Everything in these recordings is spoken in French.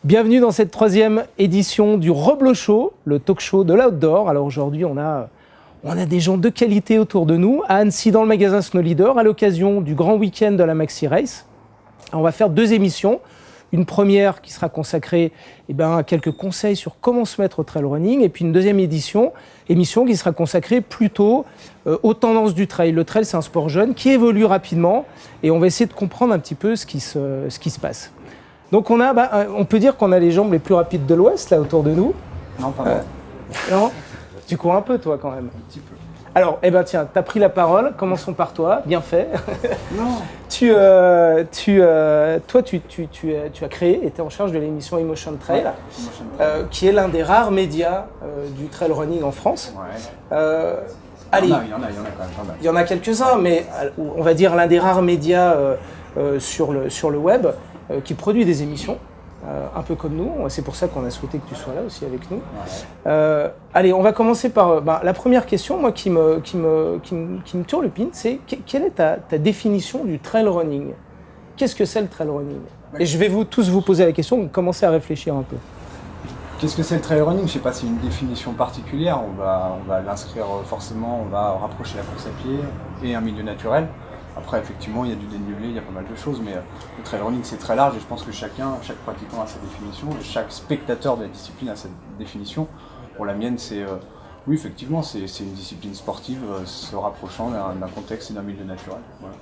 Bienvenue dans cette 3e édition du Reblochot Show, le talk show de l'outdoor. Alors aujourd'hui, on a des gens de qualité autour de nous, à Annecy dans le magasin Snow Leader, à l'occasion du grand week-end de la Maxi Race. On va faire 2 émissions. Une première qui sera consacrée à quelques conseils sur comment se mettre au trail running, et puis une deuxième émission qui sera consacrée plutôt aux tendances du trail. Le trail, c'est un sport jeune qui évolue rapidement, et on va essayer de comprendre un petit peu ce qui se passe. Donc on peut dire qu'on a les jambes les plus rapides de l'Ouest là autour de nous. Non, pas mal. Non, tu cours un peu toi quand même. Un petit peu. Alors, tiens, t'as pris la parole. Commençons par toi. Bien fait. Non. Tu as créé, été en charge de l'émission Emotion Trail, qui est l'un des rares médias du trail running en France. Ouais. Allez, il y en a quand même pas mal. il y en a quelques-uns, mais on va dire l'un des rares médias sur le web qui produit des émissions, un peu comme nous. C'est pour ça qu'on a souhaité que tu sois là aussi avec nous. Ouais. Allez, on va commencer par la première question, moi qui me turlupine, c'est quelle est ta définition du trail running? Qu'est-ce que c'est le trail running? Et je vais tous vous poser la question, donc commencez à réfléchir un peu. Qu'est-ce que c'est le trail running? Je ne sais pas si c'est une définition particulière. On va l'inscrire forcément, on va rapprocher la course à pied et un milieu naturel. Après, effectivement, il y a du dénivelé, il y a pas mal de choses, mais le trail running, c'est très large et je pense que chaque pratiquant a sa définition et chaque spectateur de la discipline a sa définition. Pour la mienne, oui, effectivement, c'est une discipline sportive se rapprochant d'un contexte et d'un milieu naturel. Voilà,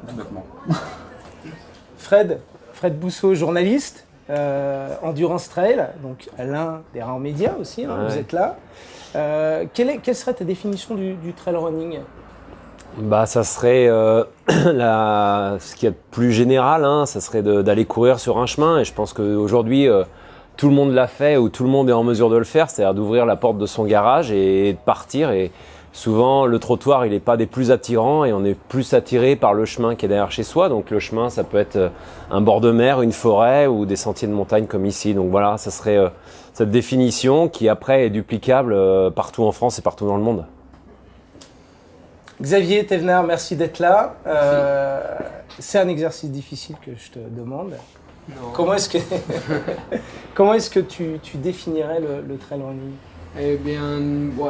tout bêtement. Fred Bousseau, journaliste, Endurance Trail, donc l'un des rares médias aussi, hein, vous êtes là. Quelle serait ta définition du trail running? Ça serait ce qu'il y a de plus général, ça serait d'aller courir sur un chemin. Et je pense qu'aujourd'hui, tout le monde l'a fait ou tout le monde est en mesure de le faire, c'est-à-dire d'ouvrir la porte de son garage et de partir. Et souvent, le trottoir, il n'est pas des plus attirants et on est plus attiré par le chemin qui est derrière chez soi. Donc le chemin, ça peut être un bord de mer, une forêt ou des sentiers de montagne comme ici. Donc voilà, ça serait cette définition qui après est duplicable partout en France et partout dans le monde. Xavier Thévenard, merci d'être là. C'est un exercice difficile que je te demande. Non. Comment est-ce que tu définirais le trail running? Eh bien,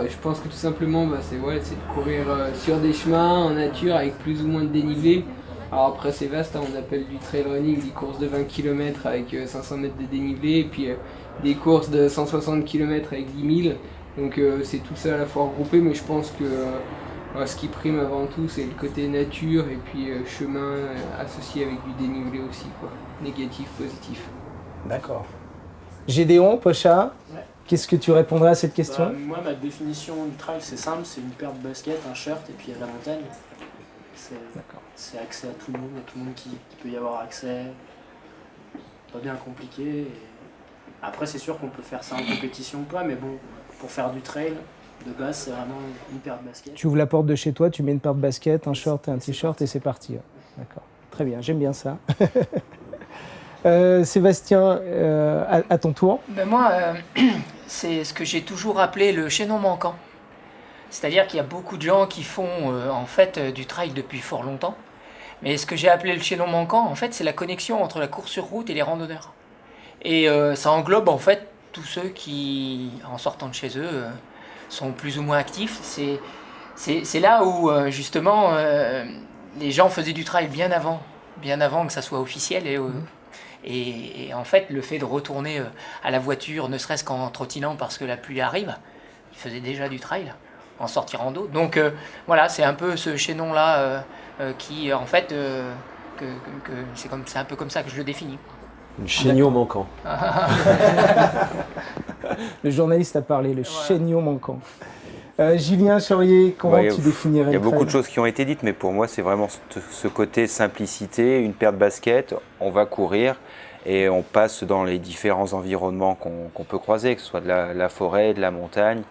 je pense que tout simplement, c'est de courir sur des chemins en nature avec plus ou moins de dénivelé. Alors après, c'est vaste, on appelle du trail running des courses de 20 km avec 500 mètres de dénivelé, et puis des courses de 160 km avec 10 000. Donc c'est tout ça à la fois regroupé, mais je pense que ce qui prime avant tout, c'est le côté nature et puis chemin associé avec du dénivelé aussi, quoi. Négatif, positif. D'accord. Gédéon, Pocha, qu'est-ce que tu répondrais à cette question? Moi, ma définition du trail, c'est simple, c'est une paire de baskets, un shirt et puis la montagne. C'est accès à tout le monde qui peut y avoir accès. Pas bien compliqué. Et après, c'est sûr qu'on peut faire ça en compétition ou pas, mais bon, pour faire du trail, de base, c'est vraiment une paire de baskets. Tu ouvres la porte de chez toi, tu mets une paire de baskets, un short et un t-shirt et c'est parti. D'accord. Très bien, j'aime bien ça. Sébastien, à ton tour. Moi, c'est ce que j'ai toujours appelé le chaînon manquant. C'est-à-dire qu'il y a beaucoup de gens qui font du trail depuis fort longtemps. Mais ce que j'ai appelé le chaînon manquant, en fait, c'est la connexion entre la course sur route et les randonneurs. Et ça englobe en fait tous ceux qui, en sortant de chez eux, sont plus ou moins actifs. C'est là où justement les gens faisaient du trail bien avant que ça soit officiel. Et en fait, le fait de retourner à la voiture, ne serait-ce qu'en trottinant parce que la pluie arrive, ils faisaient déjà du trail en sortie rando. Donc voilà, c'est un peu ce chaînon-là qui, en fait, c'est un peu comme ça que je le définis. Le chénion manquant. Le journaliste a parlé, le chénion manquant. Julien Chaurier, comment tu définirais? Il y a beaucoup de choses qui ont été dites, mais pour moi, c'est vraiment ce côté simplicité, une paire de baskets, on va courir et on passe dans les différents environnements qu'on peut croiser, que ce soit de la forêt, de la montagne,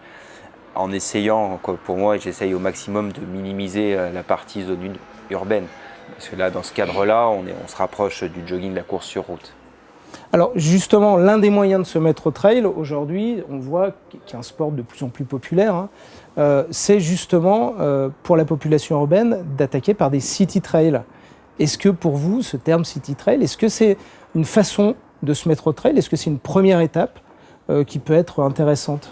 en essayant, pour moi, j'essaye au maximum de minimiser la partie zone urbaine. Parce que là, dans ce cadre-là, on se rapproche du jogging, de la course sur route. Alors justement, l'un des moyens de se mettre au trail, aujourd'hui, on voit qu'il y a un sport de plus en plus populaire, c'est justement pour la population urbaine d'attaquer par des city trails. Est-ce que pour vous, ce terme city trail, est-ce que c'est une façon de se mettre au trail? Est-ce que c'est une première étape qui peut être intéressante?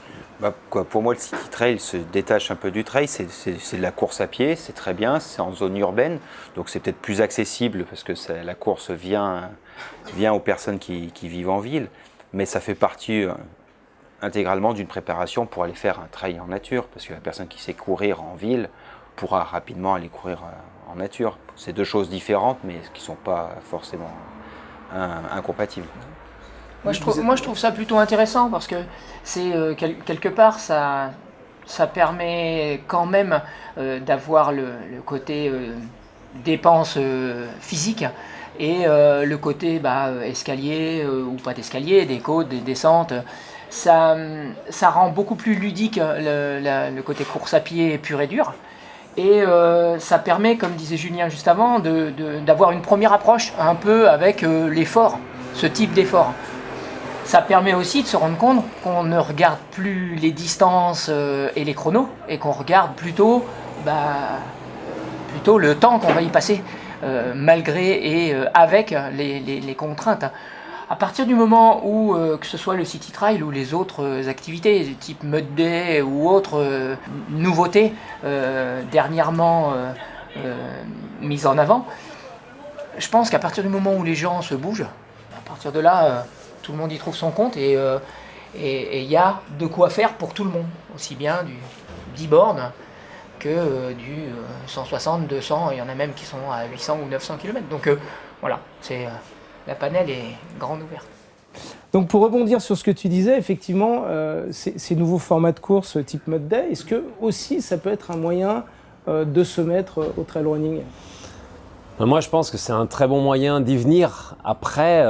Pour moi, le City Trail se détache un peu du trail. C'est de la course à pied, c'est très bien, c'est en zone urbaine, donc c'est peut-être plus accessible parce que la course vient aux personnes qui vivent en ville, mais ça fait partie intégralement d'une préparation pour aller faire un trail en nature, parce que la personne qui sait courir en ville pourra rapidement aller courir en nature. C'est deux choses différentes, mais qui ne sont pas forcément incompatibles. Moi, je trouve ça plutôt intéressant parce que c'est quelque part, ça permet quand même d'avoir le côté dépense physique et le côté escalier ou pas d'escalier, des côtes, des descentes. Ça rend beaucoup plus ludique le côté course à pied pur et dur. Et ça permet, comme disait Julien juste avant, d'avoir une première approche un peu avec l'effort, ce type d'effort. Ça permet aussi de se rendre compte qu'on ne regarde plus les distances et les chronos et qu'on regarde plutôt le temps qu'on va y passer, malgré et avec les contraintes. À partir du moment où, que ce soit le City Trail ou les autres activités, type Mud Day ou autres nouveautés dernièrement mises en avant, je pense qu'à partir du moment où les gens se bougent, à partir de là, tout le monde y trouve son compte et il y a de quoi faire pour tout le monde, aussi bien du 10 bornes que du 160, 200, il y en a même qui sont à 800 ou 900 km. Donc voilà, la panel est grande ouverte. Donc pour rebondir sur ce que tu disais, effectivement, ces nouveaux formats de course type Mud Day, est-ce que aussi ça peut être un moyen de se mettre au trail running? Moi, je pense que c'est un très bon moyen d'y venir. Après,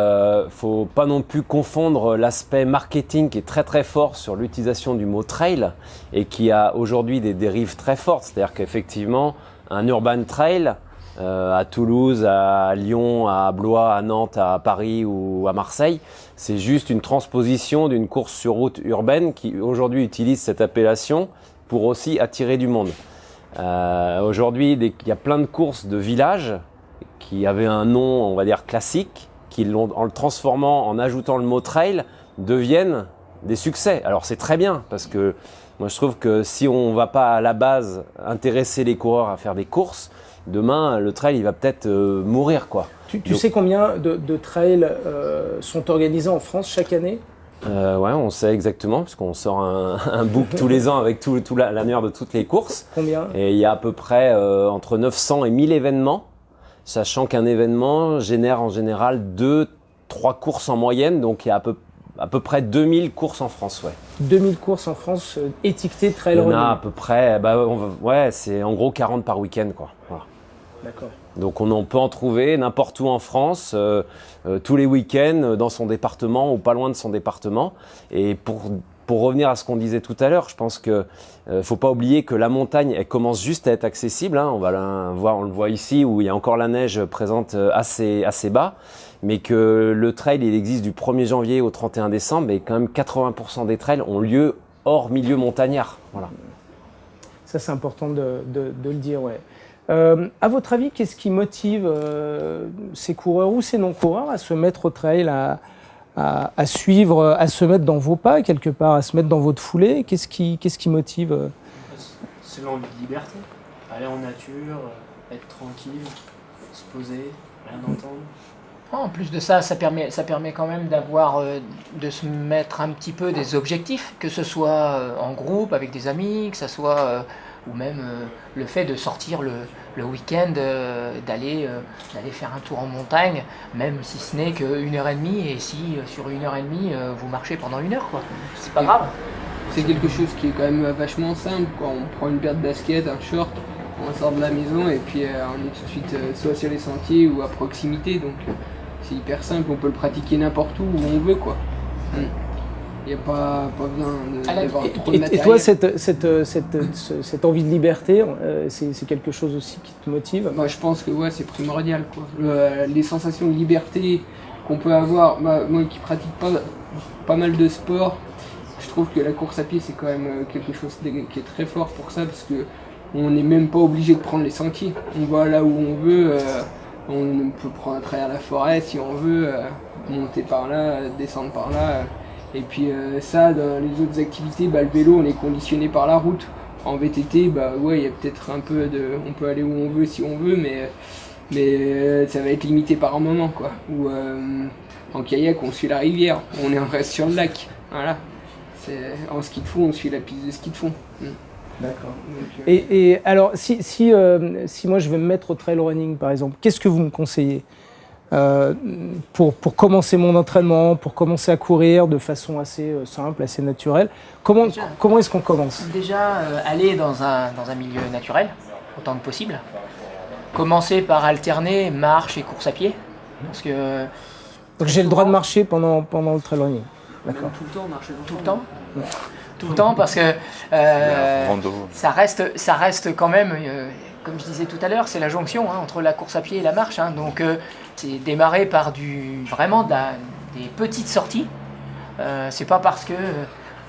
faut pas non plus confondre l'aspect marketing qui est très très fort sur l'utilisation du mot trail et qui a aujourd'hui des dérives très fortes. C'est-à-dire qu'effectivement, un urban trail à Toulouse, à Lyon, à Blois, à Nantes, à Paris ou à Marseille, c'est juste une transposition d'une course sur route urbaine qui aujourd'hui utilise cette appellation pour aussi attirer du monde. Aujourd'hui, il y a plein de courses de villages qui avaient un nom, on va dire, classique, qui, en le transformant, en ajoutant le mot trail, deviennent des succès. Alors c'est très bien, parce que moi je trouve que si on ne va pas à la base intéresser les coureurs à faire des courses, demain le trail il va peut-être mourir, quoi. Tu sais combien de trails sont organisés en France chaque année? Ouais, on sait exactement, parce qu'on sort un book tous les ans avec tout l'annuaire de toutes les courses. Combien? Et il y a à peu près entre 900 et 1000 événements, sachant qu'un événement génère en général 2-3 courses en moyenne, donc il y a à peu près 2000 courses en France. Ouais. 2000 courses en France étiquetées trail running? Il y en a à peu près, c'est en gros 40 par week-end, quoi. Voilà. D'accord. Donc on peut en trouver n'importe où en France, tous les week-ends, dans son département ou pas loin de son département. Et pour revenir à ce qu'on disait tout à l'heure, je pense que faut pas oublier que la montagne, elle commence juste à être accessible. Hein. On le voit ici où il y a encore la neige présente assez bas. Mais que le trail, il existe du 1er janvier au 31 décembre et quand même 80% des trails ont lieu hors milieu montagnard. Voilà. Ça, c'est important de le dire, ouais. À votre avis, qu'est-ce qui motive ces coureurs ou ces non-coureurs à se mettre au trail, à suivre, à se mettre dans vos pas quelque part, à se mettre dans votre foulée? Qu'est-ce qui motive? C'est l'envie de liberté. Aller en nature, être tranquille, se poser, rien entendre. En plus de ça, ça permet quand même de se mettre un petit peu des objectifs, que ce soit en groupe, avec des amis, que ce soit ou même le fait de sortir le week-end, d'aller faire un tour en montagne, même si ce n'est qu'une heure et demie, et si sur une heure et demie, vous marchez pendant une heure, quoi. C'est pas grave. C'est quelque chose qui est quand même vachement simple, quoi. On prend une paire de baskets, un short, on sort de la maison et puis on est tout de suite soit sur les sentiers ou à proximité, donc c'est hyper simple, on peut le pratiquer n'importe où on veut, quoi. Il n'y a pas besoin d'avoir trop de matériel. Et toi, cette envie de liberté, c'est quelque chose aussi qui te motive? Moi, je pense que ouais, c'est primordial, quoi. Les sensations de liberté qu'on peut avoir, moi qui pratique pas mal de sport, je trouve que la course à pied c'est quand même quelque chose qui est très fort pour ça, parce que on n'est même pas obligé de prendre les sentiers. On va là où on veut On peut prendre à travers la forêt si on veut, monter par là, descendre par là. Et puis ça, dans les autres activités, le vélo, on est conditionné par la route. En VTT, ouais, il y a peut-être un peu de... On peut aller où on veut si on veut, mais ça va être limité par un moment, quoi. Ou en kayak, on suit la rivière, on reste sur le lac. Voilà. En ski de fond, on suit la piste de ski de fond. D'accord. Et alors, si moi je vais me mettre au trail running, par exemple, qu'est-ce que vous me conseillez pour commencer mon entraînement, pour commencer à courir de façon assez simple, assez naturelle? Comment est-ce qu'on commence? Déjà, aller dans un milieu naturel, autant que possible. Commencer par alterner marche et course à pied. Parce que... Donc j'ai le droit de marcher pendant le trail running. D'accord. Tout le temps, marcher tout le temps. Tout le temps, parce que ça reste quand même, comme je disais tout à l'heure, c'est la jonction entre la course à pied et la marche. Donc c'est démarrer par vraiment des petites sorties. C'est pas parce que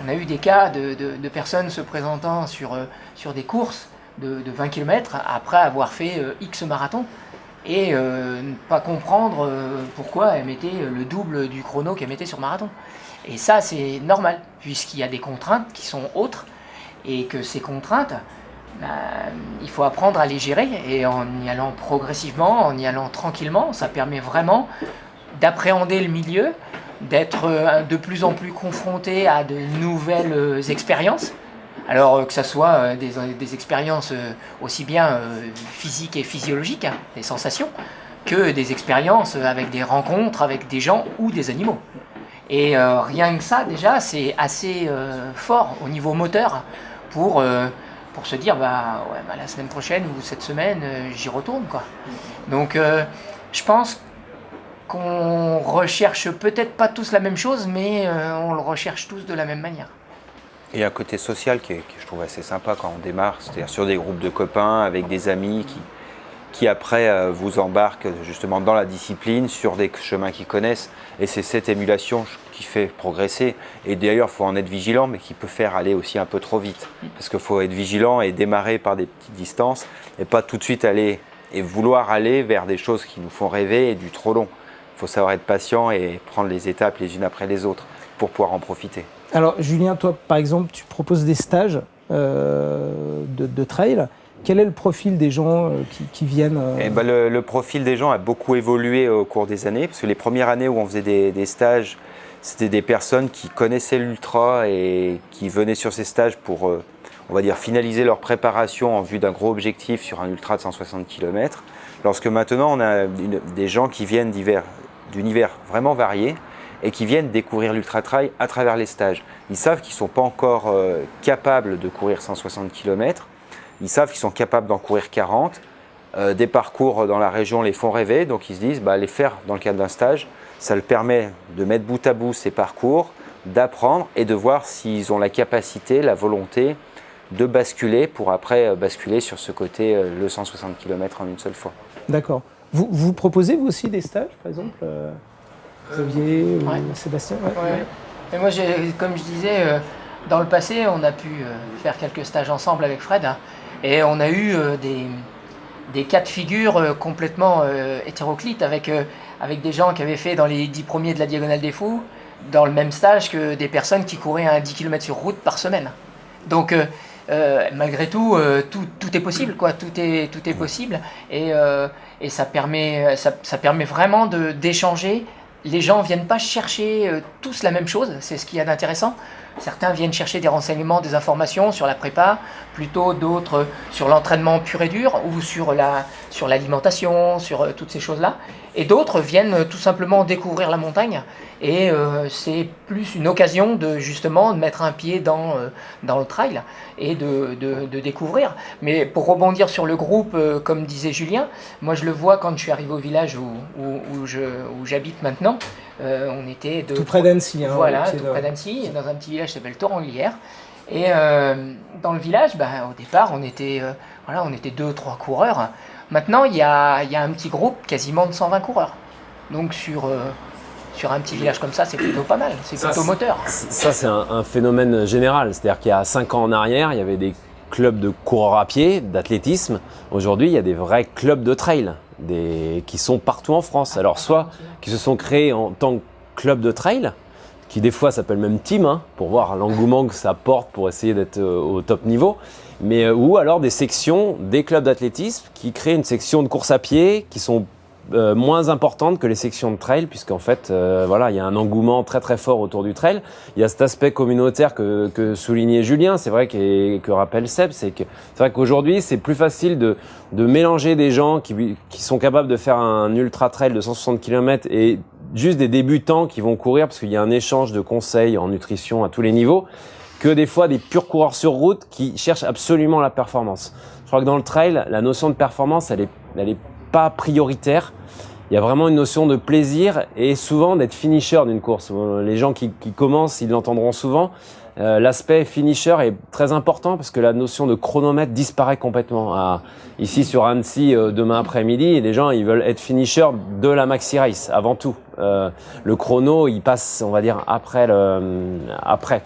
on a eu des cas de personnes se présentant sur des courses de 20 km après avoir fait X marathon et ne pas comprendre pourquoi elles mettaient le double du chrono qu'elles mettaient sur marathon. Et ça, c'est normal, puisqu'il y a des contraintes qui sont autres, et que ces contraintes, il faut apprendre à les gérer, et en y allant progressivement, en y allant tranquillement, ça permet vraiment d'appréhender le milieu, d'être de plus en plus confronté à de nouvelles expériences. Alors que ce soit des expériences aussi bien physiques et physiologiques, des sensations, que des expériences avec des rencontres avec des gens ou des animaux. Et rien que ça, déjà, c'est assez fort au niveau moteur pour se dire, la semaine prochaine ou cette semaine, j'y retourne, quoi. Donc, je pense qu'on recherche peut-être pas tous la même chose, mais on le recherche tous de la même manière. Il y a un côté social qui je trouve assez sympa quand on démarre, c'est-à-dire sur des groupes de copains, avec des amis qui après vous embarquent justement dans la discipline, sur des chemins qu'ils connaissent. Et c'est cette émulation qui fait progresser. Et d'ailleurs, il faut en être vigilant, mais qui peut faire aller aussi un peu trop vite. Parce qu'il faut être vigilant et démarrer par des petites distances, et pas tout de suite aller et vouloir aller vers des choses qui nous font rêver et du trop long. Il faut savoir être patient et prendre les étapes les unes après les autres pour pouvoir en profiter. Alors Julien, toi par exemple, tu proposes des stages de trail. Quel est le profil des gens qui viennent le profil des gens a beaucoup évolué au cours des années, parce que les premières années où on faisait des stages, c'était des personnes qui connaissaient l'ultra et qui venaient sur ces stages pour, on va dire, finaliser leur préparation en vue d'un gros objectif sur un ultra de 160 km. Lorsque maintenant on a des gens qui viennent d'univers vraiment variés et qui viennent découvrir l'ultra-trail à travers les stages. Ils savent qu'ils ne sont pas encore capables de courir 160 km, ils savent qu'ils sont capables d'en courir 40. Des parcours dans la région les font rêver, donc ils se disent les faire dans le cadre d'un stage, ça le permet de mettre bout à bout ces parcours, d'apprendre et de voir s'ils ont la capacité, la volonté de basculer pour après basculer sur ce côté le 160 km en une seule fois. D'accord. Vous proposez vous aussi des stages, par exemple Xavier ou Sébastien? Ouais. Et moi, comme je disais, dans le passé, on a pu faire quelques stages ensemble avec Fred, et on a eu des cas de figure complètement hétéroclites avec des gens qui avaient fait dans les 10 premiers de la Diagonale des Fous, dans le même stage que des personnes qui couraient à 10 km sur route par semaine. Donc, malgré tout, tout est possible, quoi. Tout est possible, et ça permet vraiment d'échanger. Les gens ne viennent pas chercher tous la même chose, c'est ce qu'il y a d'intéressant. Certains viennent chercher des renseignements, des informations sur la prépa, plutôt d'autres sur l'entraînement pur et dur, ou sur l'alimentation, sur toutes ces choses-là. Et d'autres viennent tout simplement découvrir la montagne, et c'est plus une occasion de justement de mettre un pied dans le trail et de découvrir. Mais pour rebondir sur le groupe, comme disait Julien, moi je le vois quand je suis arrivé au village où j'habite maintenant. On était tout près d'Annecy. Voilà, tout près d'Annecy, dans un petit village qui s'appelle Toranglière. Et dans le village, au départ, on était 2-3 coureurs. Maintenant, il y a un petit groupe quasiment de 120 coureurs. Donc sur un petit village comme ça, c'est plutôt pas mal, c'est plutôt moteur. Ça, c'est un phénomène général. C'est-à-dire qu'il y a 5 ans en arrière, il y avait des clubs de coureurs à pied, d'athlétisme. Aujourd'hui, il y a des vrais clubs de trail. qui sont partout en France. Alors soit qui se sont créés en tant que club de trail, qui des fois s'appelle même team, hein, pour voir l'engouement que ça porte pour essayer d'être au top niveau, mais ou alors des sections, des clubs d'athlétisme qui créent une section de course à pied qui sont moins importantes que les sections de trail, puisqu'en fait, voilà, il y a un engouement très très fort autour du trail. Il y a cet aspect communautaire que soulignait Julien, c'est vrai, que rappelle Seb, c'est vrai qu'aujourd'hui, c'est plus facile de mélanger des gens qui sont capables de faire un ultra trail de 160 km et juste des débutants qui vont courir, parce qu'il y a un échange de conseils en nutrition à tous les niveaux, que des fois des purs coureurs sur route qui cherchent absolument la performance. Je crois que dans le trail, la notion de performance, elle est pas prioritaire. Il y a vraiment une notion de plaisir et souvent d'être finisher d'une course. Les gens qui commencent, ils l'entendront souvent. L'aspect finisher est très important parce que la notion de chronomètre disparaît complètement. Ici sur Annecy, demain après-midi, les gens ils veulent être finisher de la maxi race avant tout. Le chrono, il passe, on va dire, après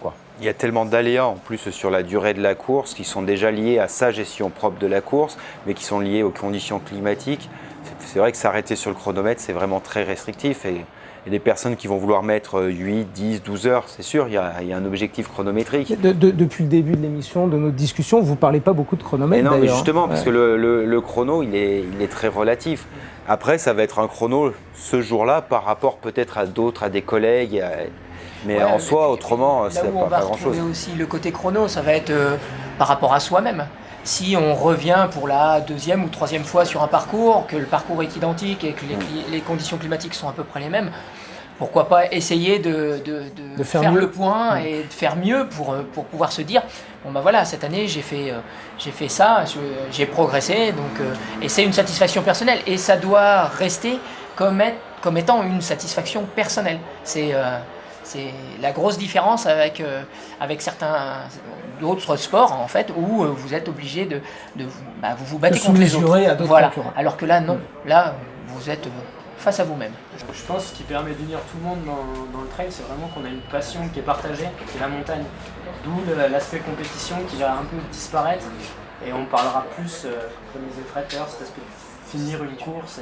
quoi. Il y a tellement d'aléas en plus sur la durée de la course qui sont déjà liés à sa gestion propre de la course, mais qui sont liés aux conditions climatiques. C'est vrai que s'arrêter sur le chronomètre, c'est vraiment très restrictif. Et des personnes qui vont vouloir mettre 8, 10, 12 heures, c'est sûr, il y a un objectif chronométrique. Depuis le début de l'émission, de notre discussion, vous ne parlez pas beaucoup de chronomètre non, d'ailleurs. mais justement, parce que le chrono, il est très relatif. Après, ça va être un chrono ce jour-là par rapport peut-être à d'autres, à des collègues. Mais en soi, autrement, c'est pas grand-chose. Là où on va aussi le côté chrono, ça va être par rapport à soi-même. Si on revient pour la deuxième ou troisième fois sur un parcours, que le parcours est identique et que les conditions climatiques sont à peu près les mêmes, pourquoi pas essayer de faire le point et de faire mieux pour pouvoir se dire bon ben voilà, cette année j'ai fait ça, j'ai progressé, donc et c'est une satisfaction personnelle et ça doit rester comme étant une satisfaction personnelle. C'est la grosse différence avec certains d'autres sports en fait où vous êtes obligé de vous battez contre les autres. À d'autres concurrents. Alors que là non, là vous êtes face à vous-même. Je pense que ce qui permet d'unir tout le monde dans le trail, c'est vraiment qu'on a une passion qui est partagée, qui est la montagne. D'où l'aspect compétition qui va un peu disparaître. Et on parlera plus, comme disait Fred tout à l'heure, cet aspect de finir une course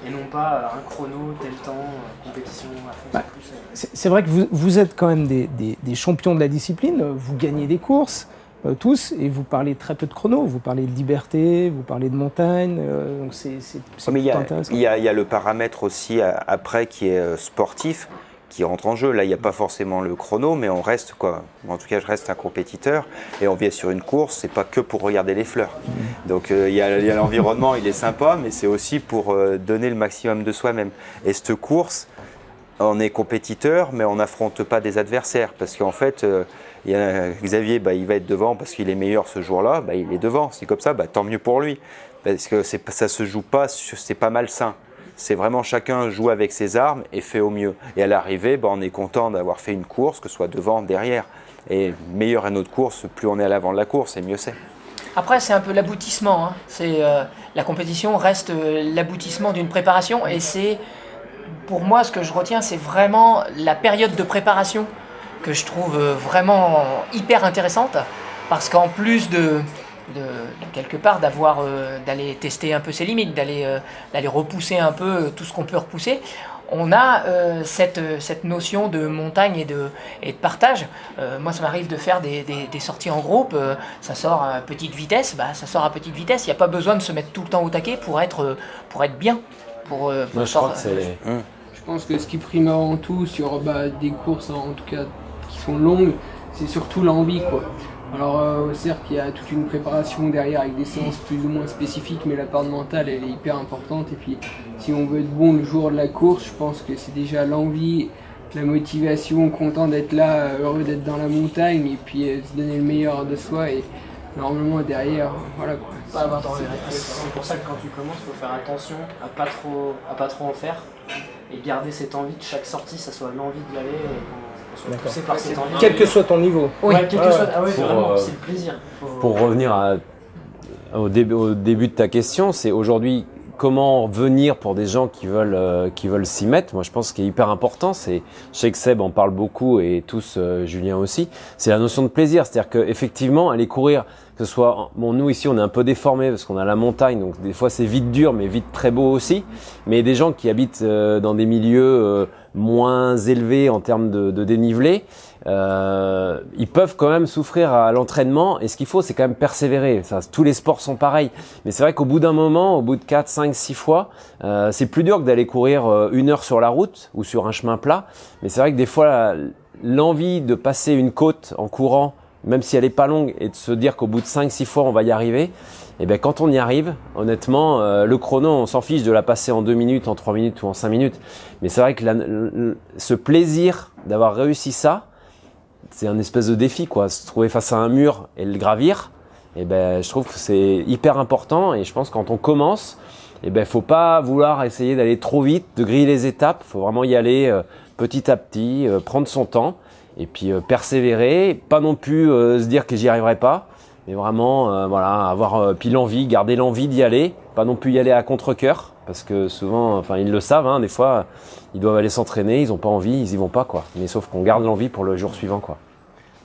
et non pas un chrono, tel temps, compétition à fond. C'est vrai que vous êtes quand même des champions de la discipline, vous gagnez des courses. Tous, et vous parlez très peu de chrono, vous parlez de liberté, vous parlez de montagne, donc c'est intéressant. Il y a le paramètre aussi après qui est sportif, qui rentre en jeu. Là, il n'y a pas forcément le chrono, mais on reste quoi. En tout cas, je reste un compétiteur et on vient sur une course, c'est pas que pour regarder les fleurs. Donc il y a l'environnement, il est sympa, mais c'est aussi pour donner le maximum de soi-même. Et cette course, on est compétiteur, mais on n'affronte pas des adversaires parce qu'en fait, Xavier, il va être devant parce qu'il est meilleur ce jour-là, il est devant. C'est comme ça, tant mieux pour lui. Parce que ça se joue pas, c'est pas malsain. C'est vraiment chacun joue avec ses armes et fait au mieux. Et à l'arrivée, on est content d'avoir fait une course, que ce soit devant, derrière. Et meilleure est notre course, plus on est à l'avant de la course, et mieux c'est. Après, c'est un peu l'aboutissement. La compétition reste l'aboutissement d'une préparation et c'est, pour moi, ce que je retiens, c'est vraiment la période de préparation que je trouve vraiment hyper intéressante parce qu'en plus de quelque part d'aller tester un peu ses limites, d'aller repousser un peu tout ce qu'on peut repousser, on a cette notion de montagne et de partage. Moi, ça m'arrive de faire des sorties en groupe, ça sort à petite vitesse, ça sort à petite vitesse, il n'y a pas besoin de se mettre tout le temps au taquet pour être bien. Je pense que ce qui prime avant tout sur des courses, en tout cas qui sont longues, c'est surtout l'envie, quoi. Alors certes il y a toute une préparation derrière avec des séances plus ou moins spécifiques, mais la part mentale elle est hyper importante. Et puis si on veut être bon le jour de la course, je pense que c'est déjà l'envie, la motivation, content d'être là, heureux d'être dans la montagne et puis se donner le meilleur de soi et normalement derrière, voilà quoi. C'est pour ça que quand tu commences, il faut faire attention à pas trop en faire et garder cette envie de chaque sortie, ça soit l'envie d'y aller et qu'on soit poussé par cette envie. Quel que soit ton niveau. Oui, quel que soit. Ah oui, vraiment, c'est le plaisir. Pour revenir au début de ta question, c'est aujourd'hui comment venir pour des gens qui veulent s'y mettre. Moi, je pense ce qui est hyper important, je sais que Seb en parle beaucoup et tous, Julien aussi, c'est la notion de plaisir. C'est-à-dire qu'effectivement, aller courir que ce soit, bon, nous ici on est un peu déformé parce qu'on a la montagne, donc des fois c'est vite dur, mais vite très beau aussi. Mais des gens qui habitent dans des milieux moins élevés en termes de dénivelé, ils peuvent quand même souffrir à l'entraînement. Et ce qu'il faut, c'est quand même persévérer. Ça, tous les sports sont pareils. Mais c'est vrai qu'au bout d'un moment, au bout de 4, 5, 6 fois, c'est plus dur que d'aller courir 1 heure sur la route ou sur un chemin plat. Mais c'est vrai que des fois, l'envie de passer une côte en courant, même si elle n'est pas longue, et de se dire qu'au bout de 5-6 fois, on va y arriver, et bien quand on y arrive, honnêtement, le chrono, on s'en fiche de la passer en 2 minutes, en 3 minutes ou en 5 minutes. Mais c'est vrai que ce plaisir d'avoir réussi ça, c'est un espèce de défi, quoi. Se trouver face à un mur et le gravir, et ben, je trouve que c'est hyper important. Et je pense que quand on commence, et ben, faut pas vouloir essayer d'aller trop vite, de griller les étapes. Faut vraiment y aller petit à petit, prendre son temps. Et puis persévérer, pas non plus se dire que j'y arriverai pas, mais vraiment voilà, avoir puis l'envie, garder l'envie d'y aller, pas non plus y aller à contre-cœur, parce que souvent, enfin ils le savent, hein, des fois ils doivent aller s'entraîner, ils ont pas envie, ils y vont pas, quoi. Mais sauf qu'on garde l'envie pour le jour suivant, quoi.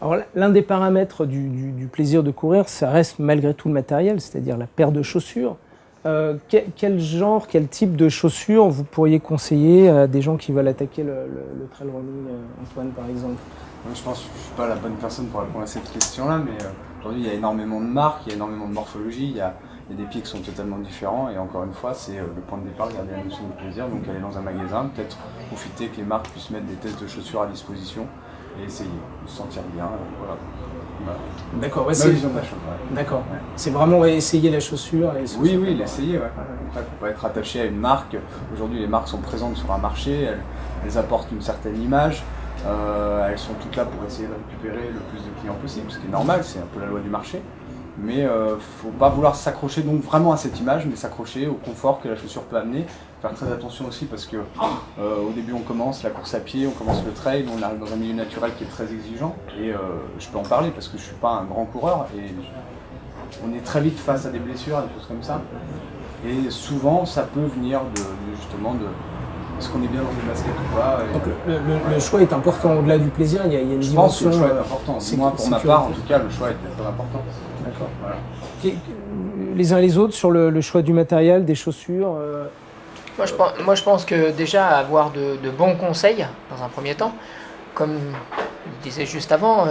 Alors l'un des paramètres du plaisir de courir, ça reste malgré tout le matériel, c'est-à-dire la paire de chaussures. Quel genre, quel type de chaussures vous pourriez conseiller à des gens qui veulent attaquer le trail running, Antoine par exemple? Moi, je pense que je ne suis pas la bonne personne pour répondre à cette question-là, mais aujourd'hui il y a énormément de marques, il y a énormément de morphologie, il y a des pieds qui sont totalement différents, et encore une fois c'est le point de départ, garder la notion de plaisir, donc aller dans un magasin, peut-être profiter que les marques puissent mettre des tests de chaussures à disposition et essayer de se sentir bien, voilà. D'accord, Ma vision de la chose. Ouais. D'accord. Ouais. C'est vraiment essayer la chaussure. Et oui, l'essayer. Ouais. Après, il ne faut pas être attaché à une marque. Aujourd'hui, les marques sont présentes sur un marché, elles apportent une certaine image. Elles sont toutes là pour essayer de récupérer le plus de clients possible, ce qui est normal, c'est un peu la loi du marché. Mais il ne faut pas vouloir s'accrocher donc vraiment à cette image, mais s'accrocher au confort que la chaussure peut amener. Faire très attention aussi parce que au début on commence la course à pied, on commence le trail, on arrive dans un milieu naturel qui est très exigeant. Et je peux en parler parce que je ne suis pas un grand coureur et on est très vite face à des blessures, des choses comme ça. Et souvent ça peut venir justement de est-ce qu'on est bien dans les baskets ou pas. Donc le choix est important, au-delà du plaisir, il y a une dimension. Je pense que le choix est important. Moi, pour ma part, en tout cas, le choix est très important. D'accord. Voilà. Les uns et les autres sur le choix du matériel, des chaussures Moi, je pense que déjà avoir de bons conseils dans un premier temps, comme je disais juste avant,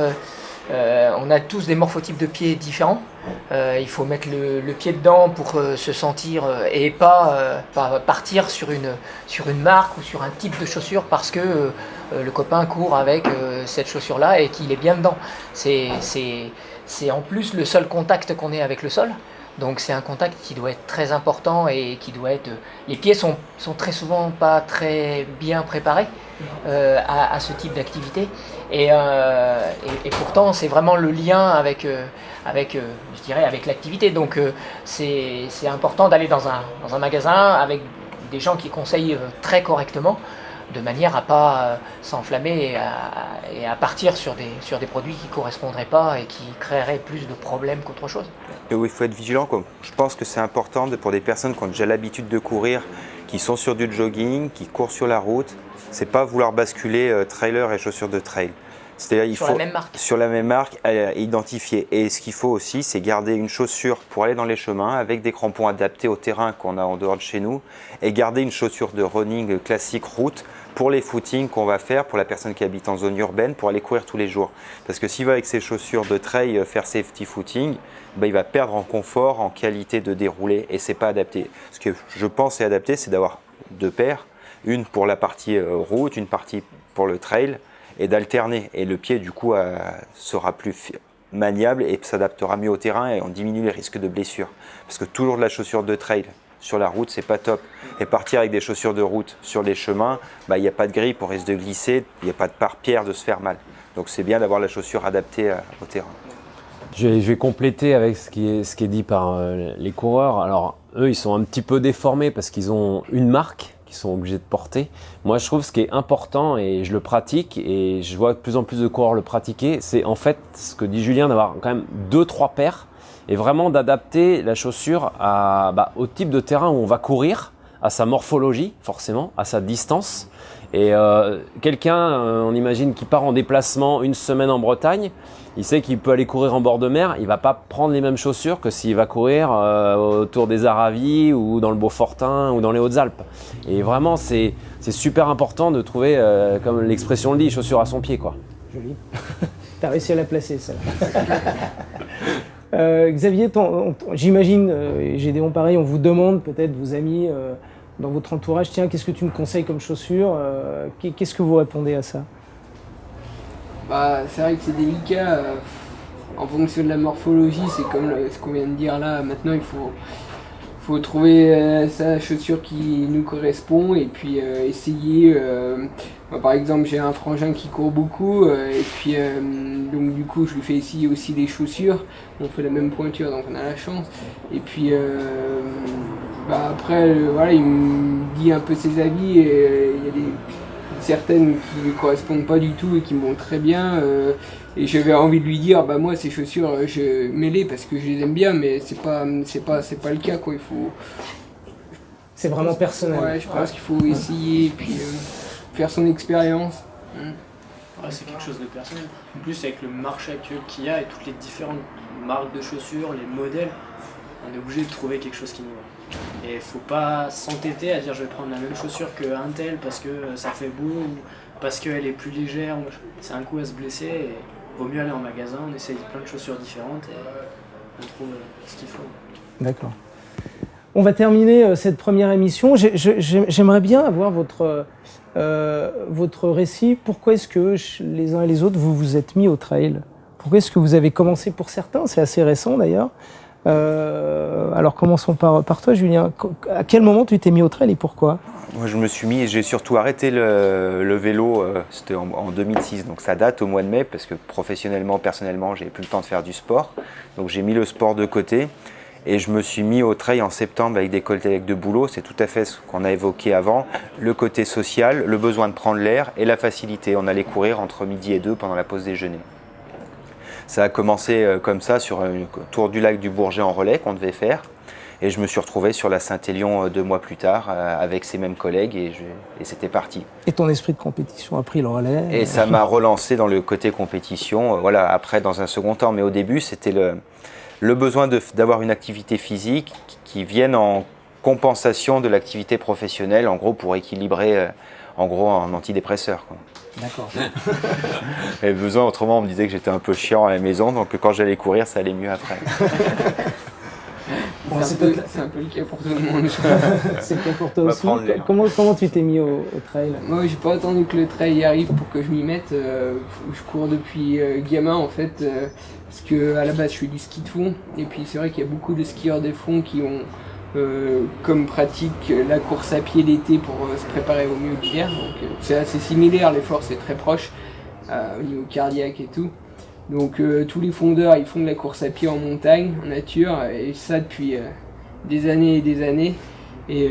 on a tous des morphotypes de pieds différents. Il faut mettre le pied dedans pour se sentir et pas partir sur une marque ou sur un type de chaussure parce que le copain court avec cette chaussure-là et qu'il est bien dedans. C'est en plus le seul contact qu'on ait avec le sol. Donc c'est un contact qui doit être très important et qui doit être... Les pieds sont très souvent pas très bien préparés à ce type d'activité. Et pourtant c'est vraiment le lien avec l'activité. Donc c'est important d'aller dans un magasin avec des gens qui conseillent très correctement, de manière à pas s'enflammer et à partir sur des produits qui ne correspondraient pas et qui créeraient plus de problèmes qu'autre chose. Et où il faut être vigilant, je pense que c'est important pour des personnes qui ont déjà l'habitude de courir, qui sont sur du jogging, qui courent sur la route, c'est pas vouloir basculer trailer et chaussures de trail. C'est-à-dire il faut sur la même marque identifier. Et ce qu'il faut aussi, c'est garder une chaussure pour aller dans les chemins avec des crampons adaptés au terrain qu'on a en dehors de chez nous et garder une chaussure de running classique route pour les footings qu'on va faire pour la personne qui habite en zone urbaine pour aller courir tous les jours. Parce que s'il va avec ses chaussures de trail faire safety footing, il va perdre en confort, en qualité de déroulé et c'est pas adapté. Ce que je pense est adapté, c'est d'avoir 2 paires, une pour la partie route, une partie pour le trail, et d'alterner. Et le pied, du coup, sera plus maniable et s'adaptera mieux au terrain et on diminue les risques de blessures. Parce que toujours de la chaussure de trail sur la route, c'est pas top. Et partir avec des chaussures de route sur les chemins, il n'y a pas de grip, on risque de glisser, il n'y a pas de pare-pierre, de se faire mal. Donc c'est bien d'avoir la chaussure adaptée au terrain. Je vais compléter avec ce qui est dit par les coureurs. Alors, eux, ils sont un petit peu déformés parce qu'ils ont une marque qu'ils sont obligés de porter. Moi, je trouve ce qui est important, et je le pratique, et je vois de plus en plus de coureurs le pratiquer, c'est en fait ce que dit Julien, d'avoir quand même 2-3 paires, et vraiment d'adapter la chaussure au type de terrain où on va courir, à sa morphologie, forcément, à sa distance, Et quelqu'un, on imagine, qui part en déplacement une semaine en Bretagne, il sait qu'il peut aller courir en bord de mer, il ne va pas prendre les mêmes chaussures que s'il va courir autour des Aravis ou dans le Beaufortin ou dans les Hautes-Alpes. Et vraiment, c'est super important de trouver, comme l'expression le dit, chaussures à son pied, quoi. Joli. T'as réussi à la placer, celle-là. Xavier, j'imagine, Gédéon pareil, on vous demande peut-être, vos amis dans votre entourage, tiens, qu'est-ce que tu me conseilles comme chaussures qu'est-ce que vous répondez à ça? Bah, c'est vrai que c'est délicat. En fonction de la morphologie, c'est comme ce qu'on vient de dire là. Maintenant, il faut trouver sa chaussure qui nous correspond et puis essayer. Par exemple, j'ai un frangin qui court beaucoup et puis donc du coup, je lui fais essayer aussi des chaussures. On fait la même pointure, donc on a la chance. Et puis après, voilà, il me dit un peu ses avis et il y a certaines qui ne correspondent pas du tout et qui me vont très bien. Et j'avais envie de lui dire, bah moi ces chaussures, je mets-les parce que je les aime bien, mais c'est pas le cas, quoi. Il faut. C'est vraiment personnel. Ouais, je pense qu'il faut essayer et puis faire son expérience. Ouais, c'est quelque chose de personnel. En plus, avec le marché actuel qu'il y a et toutes les différentes marques de chaussures, les modèles, on est obligé de trouver quelque chose qui nous va. Et il faut pas s'entêter à dire je vais prendre la même chaussure qu'un tel parce que ça fait beau ou parce qu'elle est plus légère. C'est un coup à se blesser et vaut mieux aller en magasin, on essaye plein de chaussures différentes et on trouve ce qu'il faut. D'accord. On va terminer cette première émission. J'aimerais bien avoir votre récit. Pourquoi est-ce que les uns et les autres vous vous êtes mis au trail? Pourquoi est-ce que vous avez commencé pour certains? C'est assez récent d'ailleurs. Alors commençons par toi, Julien. À quel moment tu t'es mis au trail et pourquoi? Moi, j'ai surtout arrêté le vélo, c'était en 2006, donc ça date au mois de mai, parce que professionnellement, personnellement, j'avais plus le temps de faire du sport. Donc j'ai mis le sport de côté et je me suis mis au trail en septembre avec des collègues de boulot. C'est tout à fait ce qu'on a évoqué avant, le côté social, le besoin de prendre l'air et la facilité. On allait courir entre midi et 2 pendant la pause déjeuner. Ça a commencé comme ça sur un tour du lac du Bourget en relais qu'on devait faire. Et je me suis retrouvé sur la Saint-Élion 2 mois plus tard avec ces mêmes collègues et c'était parti. Et ton esprit de compétition a pris le relais? Et ça m'a relancé dans le côté compétition, voilà, après dans un second temps. Mais au début, c'était le besoin d'avoir une activité physique qui vienne en compensation de l'activité professionnelle, en gros pour équilibrer en antidépresseur, quoi. D'accord. J'avais besoin, autrement on me disait que j'étais un peu chiant à la maison, donc quand j'allais courir, ça allait mieux après. Bon, c'est un peu le cas pour tout le monde. C'est le cas pour toi aussi. Comment tu t'es mis au trail? Moi, j'ai pas attendu que le trail arrive pour que je m'y mette. Je cours depuis gamin en fait, parce que à la base je fais du ski de fond. Et puis c'est vrai qu'il y a beaucoup de skieurs de fond qui ont comme pratique la course à pied l'été pour se préparer au mieux l'hiver. Donc c'est assez similaire, l'effort c'est très proche au niveau cardiaque et tout. Donc tous les fondeurs ils font de la course à pied en montagne, en nature, et ça depuis des années et des années. Et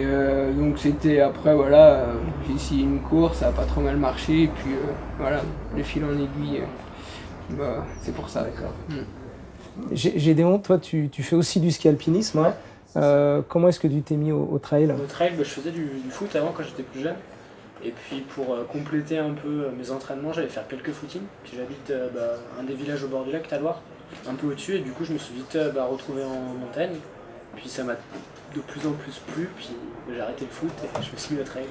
donc c'était après voilà, j'ai essayé une course, ça a pas trop mal marché, et puis voilà, de fil en aiguille, c'est pour ça. D'accord. Gédéon, toi tu fais aussi du ski alpinisme, hein. Comment est-ce que tu t'es mis au trail? Au trail, je faisais du foot avant quand j'étais plus jeune. Et puis pour compléter un peu mes entraînements, j'allais faire quelques footings. Puis j'habite un des villages au bord du lac, Taloir, un peu au-dessus. Et du coup, je me suis vite retrouvé en montagne. Puis ça m'a de plus en plus plu. Puis j'ai arrêté le foot et je me suis mis au trail.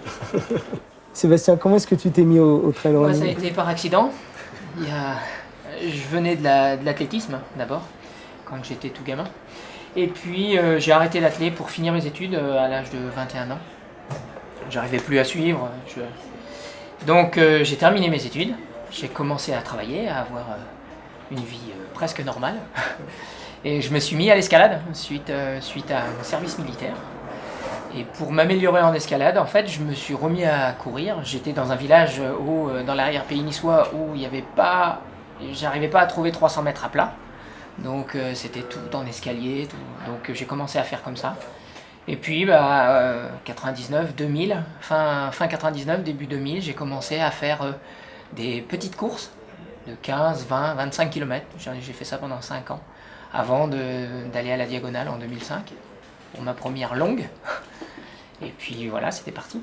Sébastien, comment est-ce que tu t'es mis au trail running? Moi, ça a été par accident. Je venais de l'athlétisme d'abord, quand j'étais tout gamin. Et puis j'ai arrêté l'athlé pour finir mes études à l'âge de 21 ans. J'arrivais plus à suivre. Donc j'ai terminé mes études. J'ai commencé à travailler, à avoir une vie presque normale. Et je me suis mis à l'escalade suite à mon service militaire. Et pour m'améliorer en escalade, en fait, je me suis remis à courir. J'étais dans un village dans l'arrière-pays niçois où j'arrivais pas à trouver 300 mètres à plat. Donc c'était tout en escalier, tout. Donc j'ai commencé à faire comme ça. Et puis 99, 2000, fin 99, début 2000, j'ai commencé à faire des petites courses de 15, 20, 25 km. J'ai fait ça pendant 5 ans, avant d'aller à la Diagonale en 2005, pour ma première longue. Et puis voilà, c'était parti.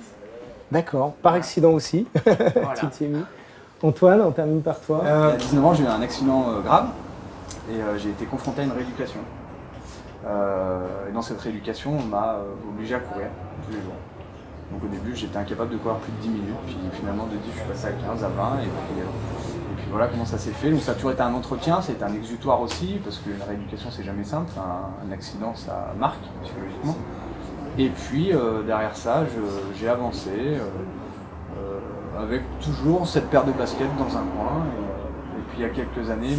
D'accord, par accident aussi. Voilà. Tu t'y es mis. Antoine, on termine par toi. À 19 ans, j'ai eu un accident grave et j'ai été confronté à une rééducation. Et dans cette rééducation, on m'a obligé à courir tous les jours. Donc au début, j'étais incapable de courir plus de 10 minutes, puis finalement de 10, je suis passé à 15, à 20, et puis voilà comment ça s'est fait. Donc ça a toujours été un entretien, c'était un exutoire aussi, parce qu'une rééducation c'est jamais simple, un accident ça marque psychologiquement. Et puis derrière ça, j'ai avancé avec toujours cette paire de baskets dans un coin. Et puis il y a quelques années,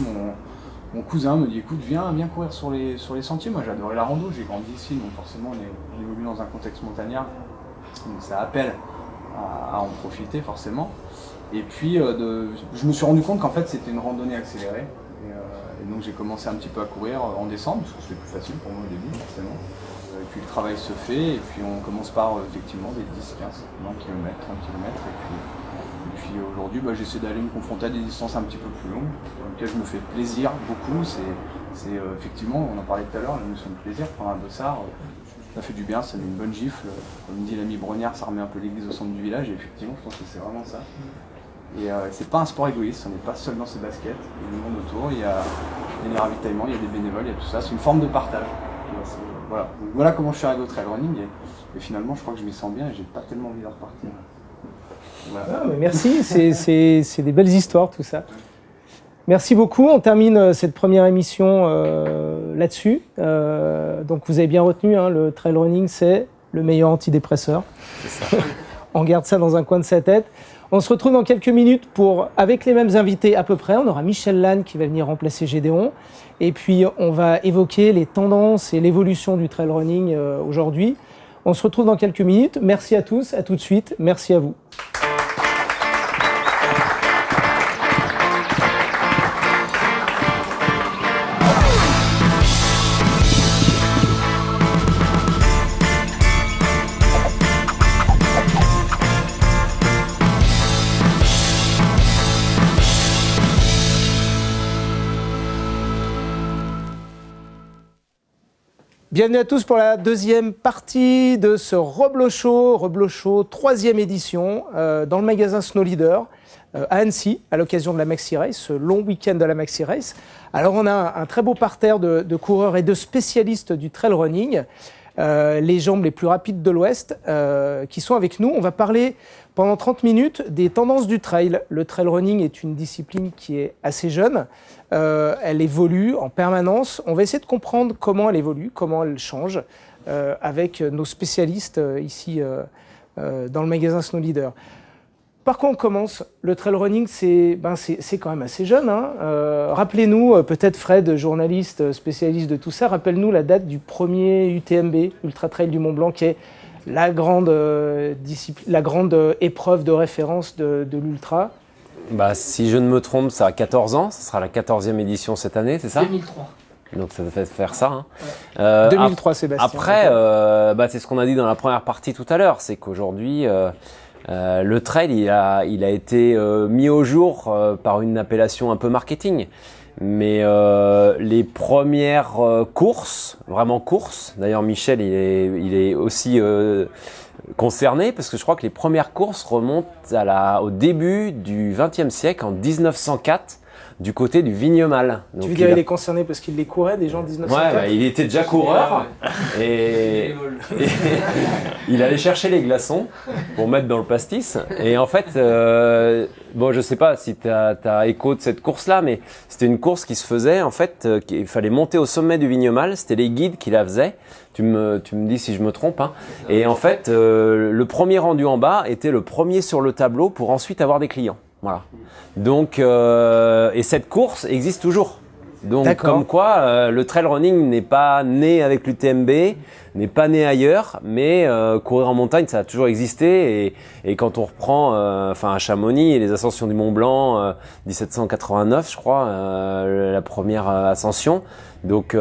mon cousin me dit écoute, viens courir sur les sentiers. Moi j'adorais la rando, j'ai grandi ici, donc forcément on évolue dans un contexte montagnard. Donc ça appelle à en profiter forcément. Et puis je me suis rendu compte qu'en fait c'était une randonnée accélérée. Et donc j'ai commencé un petit peu à courir en décembre, parce que c'était plus facile pour moi au début forcément. Et puis le travail se fait, et puis on commence par effectivement des 10, 15, 20 km, 30 km. Et puis aujourd'hui j'essaie d'aller me confronter à des distances un petit peu plus longues, dans lesquelles je me fais plaisir beaucoup. C'est effectivement, on en parlait tout à l'heure, la notion de plaisir, prendre un dossard. Ça fait du bien, ça met une bonne gifle. Comme dit l'ami Brognard, ça remet un peu l'église au centre du village. Et effectivement, je pense que c'est vraiment ça. Et c'est pas un sport égoïste, on n'est pas seul dans ses baskets. Il y a du monde autour, il y a des ravitaillements, il y a des bénévoles, il y a tout ça. C'est une forme de partage. Voilà. Donc, voilà comment je suis arrivé au trail running. Et finalement, je crois que je m'y sens bien et j'ai pas tellement envie de repartir. Voilà. Ah, mais merci, c'est des belles histoires tout ça. Merci beaucoup. On termine cette première émission là-dessus. Donc vous avez bien retenu, hein, le trail running, c'est le meilleur antidépresseur. C'est ça. On garde ça dans un coin de sa tête. On se retrouve dans quelques minutes avec les mêmes invités à peu près. On aura Michel Lannes qui va venir remplacer Gédéon. Et puis on va évoquer les tendances et l'évolution du trail running aujourd'hui. On se retrouve dans quelques minutes. Merci à tous, à tout de suite. Merci à vous. Bienvenue à tous pour la deuxième partie de ce Reblochot Show, troisième édition, dans le magasin Snow Leader à Annecy, à l'occasion de la Maxi Race, ce long week-end de la Maxi Race. Alors on a un très beau parterre de coureurs et de spécialistes du trail running, les jambes les plus rapides de l'Ouest, qui sont avec nous. On va parler pendant 30 minutes des tendances du trail. Le trail running est une discipline qui est assez jeune. Elle évolue en permanence. On va essayer de comprendre comment elle évolue, comment elle change, avec nos spécialistes ici dans le magasin Snow Leader. Par quoi on commence? Le trail running, c'est quand même assez jeune. Hein. Rappelez-nous, peut-être Fred, journaliste, spécialiste de tout ça, rappelle-nous la date du premier UTMB, Ultra Trail du Mont Blanc, qui est la grande épreuve de référence de l'ultra. Si je ne me trompe, ça a 14 ans, ça sera la 14e édition cette année, c'est ça? 2003. Donc ça fait faire ça. Hein. Ouais. 2003, Sébastien. Après, c'est ce qu'on a dit dans la première partie tout à l'heure, c'est qu'aujourd'hui, le trail, il a été mis au jour par une appellation un peu marketing. Mais les premières courses, vraiment courses, d'ailleurs Michel il est aussi concerné parce que je crois que les premières courses remontent au début du XXe siècle, en 1904, du côté du Vignemal. Donc, tu veux dire il est concerné parce qu'il les courait des gens en 1904? Ouais, il était déjà coureur et il allait chercher les glaçons pour mettre dans le pastis. Et en fait, je sais pas si tu as écho de cette course-là, mais c'était une course qui se faisait, en fait, il fallait monter au sommet du Vignemal, c'était les guides qui la faisaient. Tu me dis si je me trompe. Hein. Et en fait, le premier rendu en bas était le premier sur le tableau pour ensuite avoir des clients. Voilà. Donc, et cette course existe toujours. Donc, comme quoi, le trail running n'est pas né avec l'UTMB, n'est pas né ailleurs, mais courir en montagne, ça a toujours existé. Et quand on reprend, à Chamonix, les ascensions du Mont Blanc, 1789, je crois, la première ascension. Donc,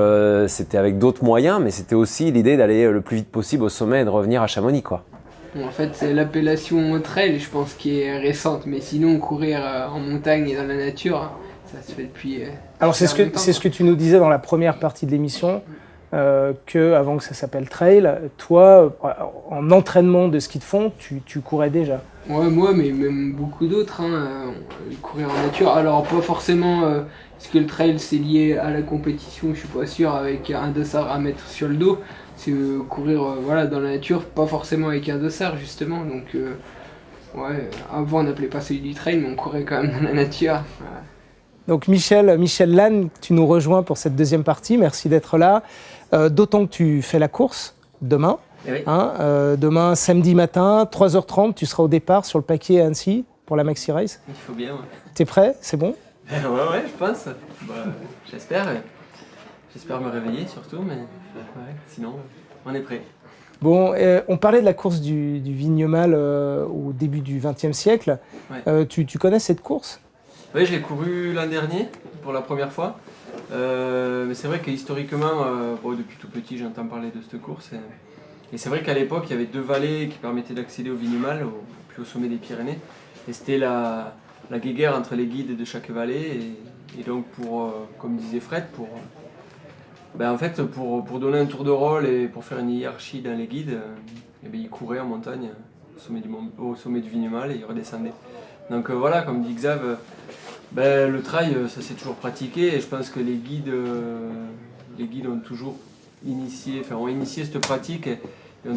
c'était avec d'autres moyens, mais c'était aussi l'idée d'aller le plus vite possible au sommet et de revenir à Chamonix, quoi. En fait, c'est l'appellation trail, je pense, qui est récente. Mais sinon, courir en montagne et dans la nature, ça se fait depuis. Alors, c'est ce que tu nous disais dans la première partie de l'émission. qu'avant que ça s'appelle trail. Toi, en entraînement de ski de fond, tu courais déjà. Ouais, moi, mais même beaucoup d'autres, courir en nature. Alors, pas forcément, parce que le trail c'est lié à la compétition, je suis pas sûr, avec un dossard à mettre sur le dos. C'est courir voilà, dans la nature, pas forcément avec un dossard, justement. Donc, ouais, avant on n'appelait pas celui du trail, mais on courait quand même dans la nature. Ouais. Donc Michel Lannes, tu nous rejoins pour cette deuxième partie, merci d'être là. D'autant que tu fais la course demain. Oui. Demain, samedi matin, 3h30, tu seras au départ sur le paquet à Annecy pour la Maxi Race. Il faut bien, ouais. T'es prêt? C'est bon? Ouais, je pense. Bah, j'espère. J'espère me réveiller surtout, mais ouais, sinon, on est prêt. Bon, on parlait de la course du Vignemal au début du XXe siècle. Ouais. Tu connais cette course? Oui, je l'ai couru l'an dernier pour la première fois. Mais c'est vrai que historiquement, depuis tout petit, j'entends parler de cette course. Et c'est vrai qu'à l'époque, il y avait 2 vallées qui permettaient d'accéder au Vignemal, puis au sommet des Pyrénées. Et c'était la guéguerre entre les guides de chaque vallée. Et donc, comme disait Fred, en fait, pour donner un tour de rôle et pour faire une hiérarchie dans les guides, ils couraient en montagne au sommet du Vignemal et ils redescendaient. Donc voilà, comme dit Xav, le trail, ça s'est toujours pratiqué et je pense que les guides ont toujours initié cette pratique et ont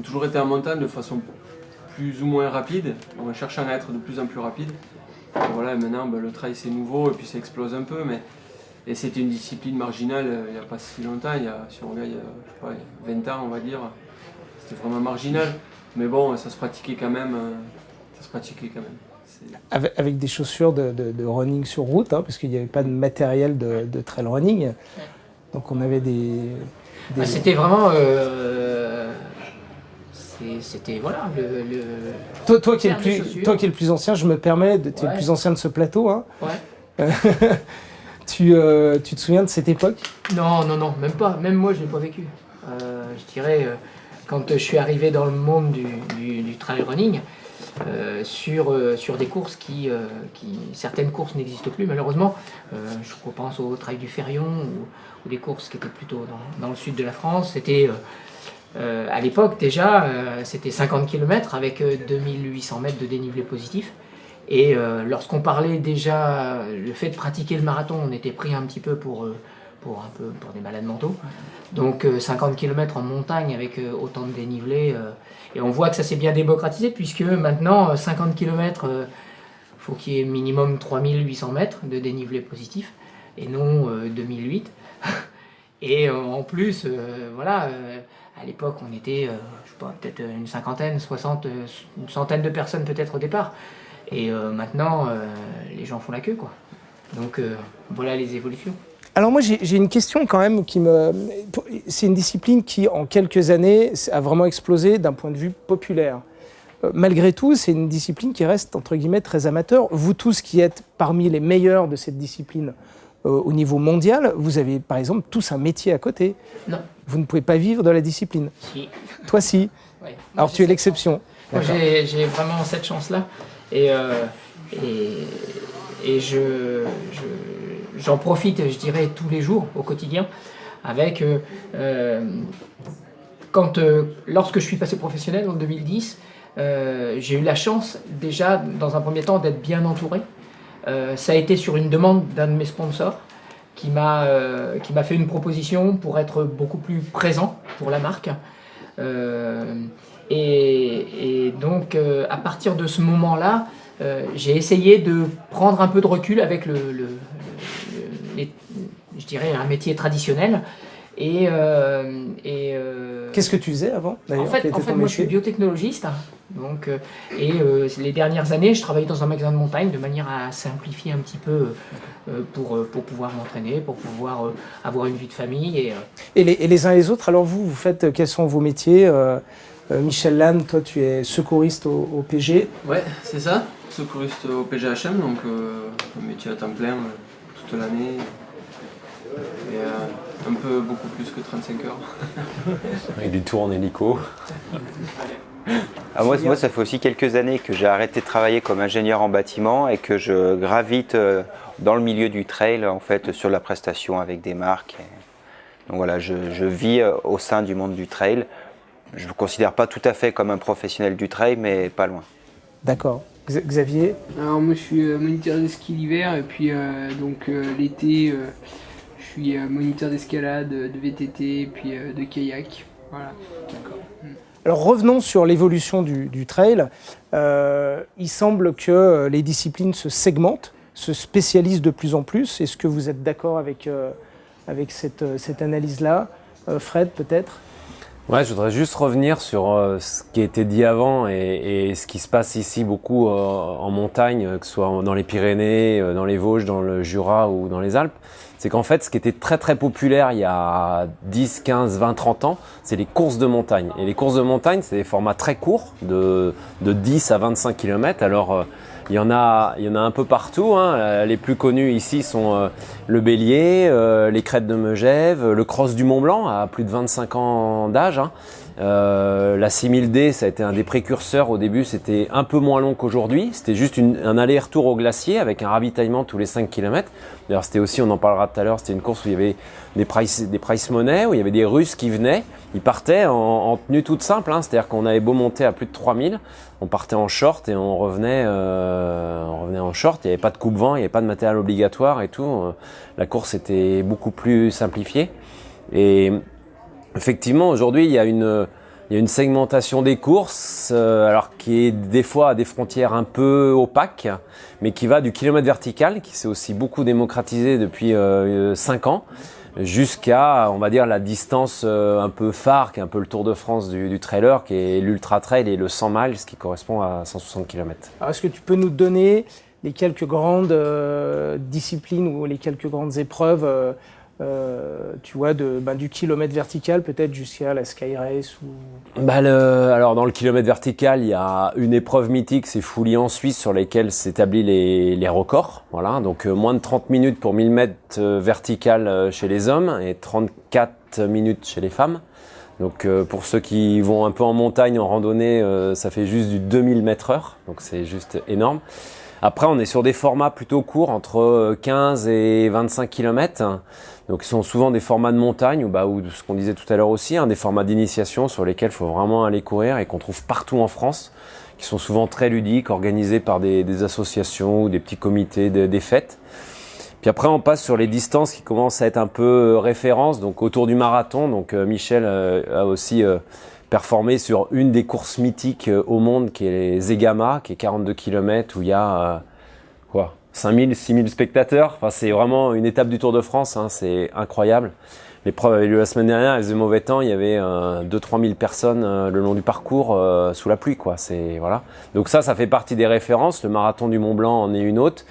toujours été en montagne de façon plus ou moins rapide, en cherchant à être de plus en plus rapide. Et voilà, maintenant le trail c'est nouveau et puis ça explose un peu, et c'était une discipline marginale il n'y a pas si longtemps, si on regarde il y a 20 ans on va dire, c'était vraiment marginal, mais bon, ça se pratiquait quand même. Avec des chaussures de running sur route, parce qu'il n'y avait pas de matériel de trail running. Donc on avait des... C'était vraiment... c'était voilà Toi qui es le plus ancien, je me permets, tu es le plus ancien de ce plateau. Hein. Ouais. Tu te souviens de cette époque? Non, même pas. Même moi, je n'ai pas vécu. Je dirais, quand je suis arrivé dans le monde du trail running, sur des courses certaines courses n'existent plus malheureusement. Je repense au trail du Férion ou des courses qui étaient plutôt dans le sud de la France. C'était à l'époque déjà, c'était 50 km avec 2800 mètres de dénivelé positif. Et lorsqu'on parlait déjà le fait de pratiquer le marathon, on était pris un petit peu pour des malades mentaux. Donc 50 km en montagne avec autant de dénivelé. Et on voit que ça s'est bien démocratisé puisque maintenant 50 km, faut qu'il y ait minimum 3800 mètres de dénivelé positif et non 2008. Et en plus, à l'époque on était, peut-être une cinquantaine, 60, une centaine de personnes peut-être au départ. Et maintenant, les gens font la queue, quoi. Donc voilà les évolutions. Alors moi j'ai une question quand même c'est une discipline qui en quelques années a vraiment explosé d'un point de vue populaire. Malgré tout, c'est une discipline qui reste entre guillemets très amateur. Vous tous qui êtes parmi les meilleurs de cette discipline au niveau mondial, vous avez par exemple tous un métier à côté. Non. Vous ne pouvez pas vivre de la discipline. Si. Toi si. Ouais. Alors tu es l'exception. Moi j'ai vraiment cette chance-là. Et j'en profite, je dirais, tous les jours, au quotidien, avec... lorsque je suis passé professionnel en 2010, j'ai eu la chance, déjà, dans un premier temps, d'être bien entouré. Ça a été sur une demande d'un de mes sponsors qui m'a fait une proposition pour être beaucoup plus présent pour la marque. Et donc, à partir de ce moment-là, j'ai essayé de prendre un peu de recul avec je dirais, un métier traditionnel. Qu'est-ce que tu faisais avant En fait, moi je suis biotechnologiste. Donc, les dernières années, je travaillais dans un magasin de montagne de manière à simplifier un petit peu pour pouvoir m'entraîner, pour pouvoir avoir une vie de famille. Et les uns et les autres, alors vous faites, quels sont vos métiers? Michel Lannes, toi tu es secouriste au PG. Ouais, c'est ça, secouriste au PGHM, donc un métier à temps plein toute l'année. Et beaucoup plus que 35 heures. Avec des tours en hélico. Moi, ça fait aussi quelques années que j'ai arrêté de travailler comme ingénieur en bâtiment et que je gravite dans le milieu du trail, en fait, sur la prestation avec des marques. Donc voilà, je vis au sein du monde du trail. Je ne me considère pas tout à fait comme un professionnel du trail, mais pas loin. D'accord. Xavier? Alors moi je suis moniteur de ski l'hiver et puis l'été je suis moniteur d'escalade, de VTT et puis de kayak. Voilà. D'accord. Alors revenons sur l'évolution du trail. Il semble que les disciplines se segmentent, se spécialisent de plus en plus. Est-ce que vous êtes d'accord avec cette analyse-là? Fred, peut-être? Ouais, je voudrais juste revenir sur ce qui a été dit avant et ce qui se passe ici beaucoup en montagne, que ce soit dans les Pyrénées, dans les Vosges, dans le Jura ou dans les Alpes. C'est qu'en fait, ce qui était très très populaire il y a 10, 15, 20, 30 ans, c'est les courses de montagne. Et les courses de montagne, c'est des formats très courts, de 10 à 25 km. Alors, il y en a un peu partout, hein. Les plus connus ici sont le Bélier, les crêtes de Megève, le cross du Mont Blanc à plus de 25 ans d'âge, hein. La 6000D, ça a été un des précurseurs. Au début, c'était un peu moins long qu'aujourd'hui. C'était juste un aller-retour au glacier avec un ravitaillement tous les 5 km. D'ailleurs, c'était aussi, on en parlera tout à l'heure, c'était une course où il y avait des price money, où il y avait des Russes qui venaient. Ils partaient en tenue toute simple, hein. C'est-à-dire qu'on avait beau monter à plus de 3000, on partait en short et on revenait en short. Il n'y avait pas de coupe-vent, il n'y avait pas de matériel obligatoire et tout. La course était beaucoup plus simplifiée. Et effectivement, aujourd'hui, il y a une segmentation des courses, alors qui est des fois à des frontières un peu opaques, mais qui va du kilomètre vertical, qui s'est aussi beaucoup démocratisé depuis 5 ans, jusqu'à, on va dire, la distance un peu phare, qui est un peu le Tour de France du trailer, qui est l'Ultra Trail et le 100 miles, ce qui correspond à 160 km. Alors, est-ce que tu peux nous donner les quelques grandes disciplines ou les quelques grandes épreuves tu vois, du kilomètre vertical peut-être jusqu'à la Sky Race ou... Alors dans le kilomètre vertical, il y a une épreuve mythique, c'est Fouilly en Suisse, sur lesquelles s'établissent les records. Voilà, donc moins de 30 minutes pour 1000 mètres vertical chez les hommes et 34 minutes chez les femmes. Donc pour ceux qui vont un peu en montagne, en randonnée, ça fait juste du 2000 mètres/heure, donc c'est juste énorme. Après, on est sur des formats plutôt courts, entre 15 et 25 km. Donc, ils sont souvent des formats de montagne, ou ce qu'on disait tout à l'heure aussi, des formats d'initiation sur lesquels il faut vraiment aller courir et qu'on trouve partout en France, qui sont souvent très ludiques, organisés par des associations ou des petits comités des fêtes. Puis après, on passe sur les distances qui commencent à être un peu références, donc autour du marathon. Donc, Michel a aussi performé sur une des courses mythiques au monde, qui est Zegama, qui est 42 km, où il y a 5000, 6000 spectateurs. Enfin, c'est vraiment une étape du Tour de France, hein, c'est incroyable. L'épreuve avait lieu la semaine dernière, il faisait mauvais temps, il y avait 2-3 000 personnes le long du parcours sous la pluie, quoi. Voilà. Donc ça fait partie des références. Le marathon du Mont Blanc en est une autre.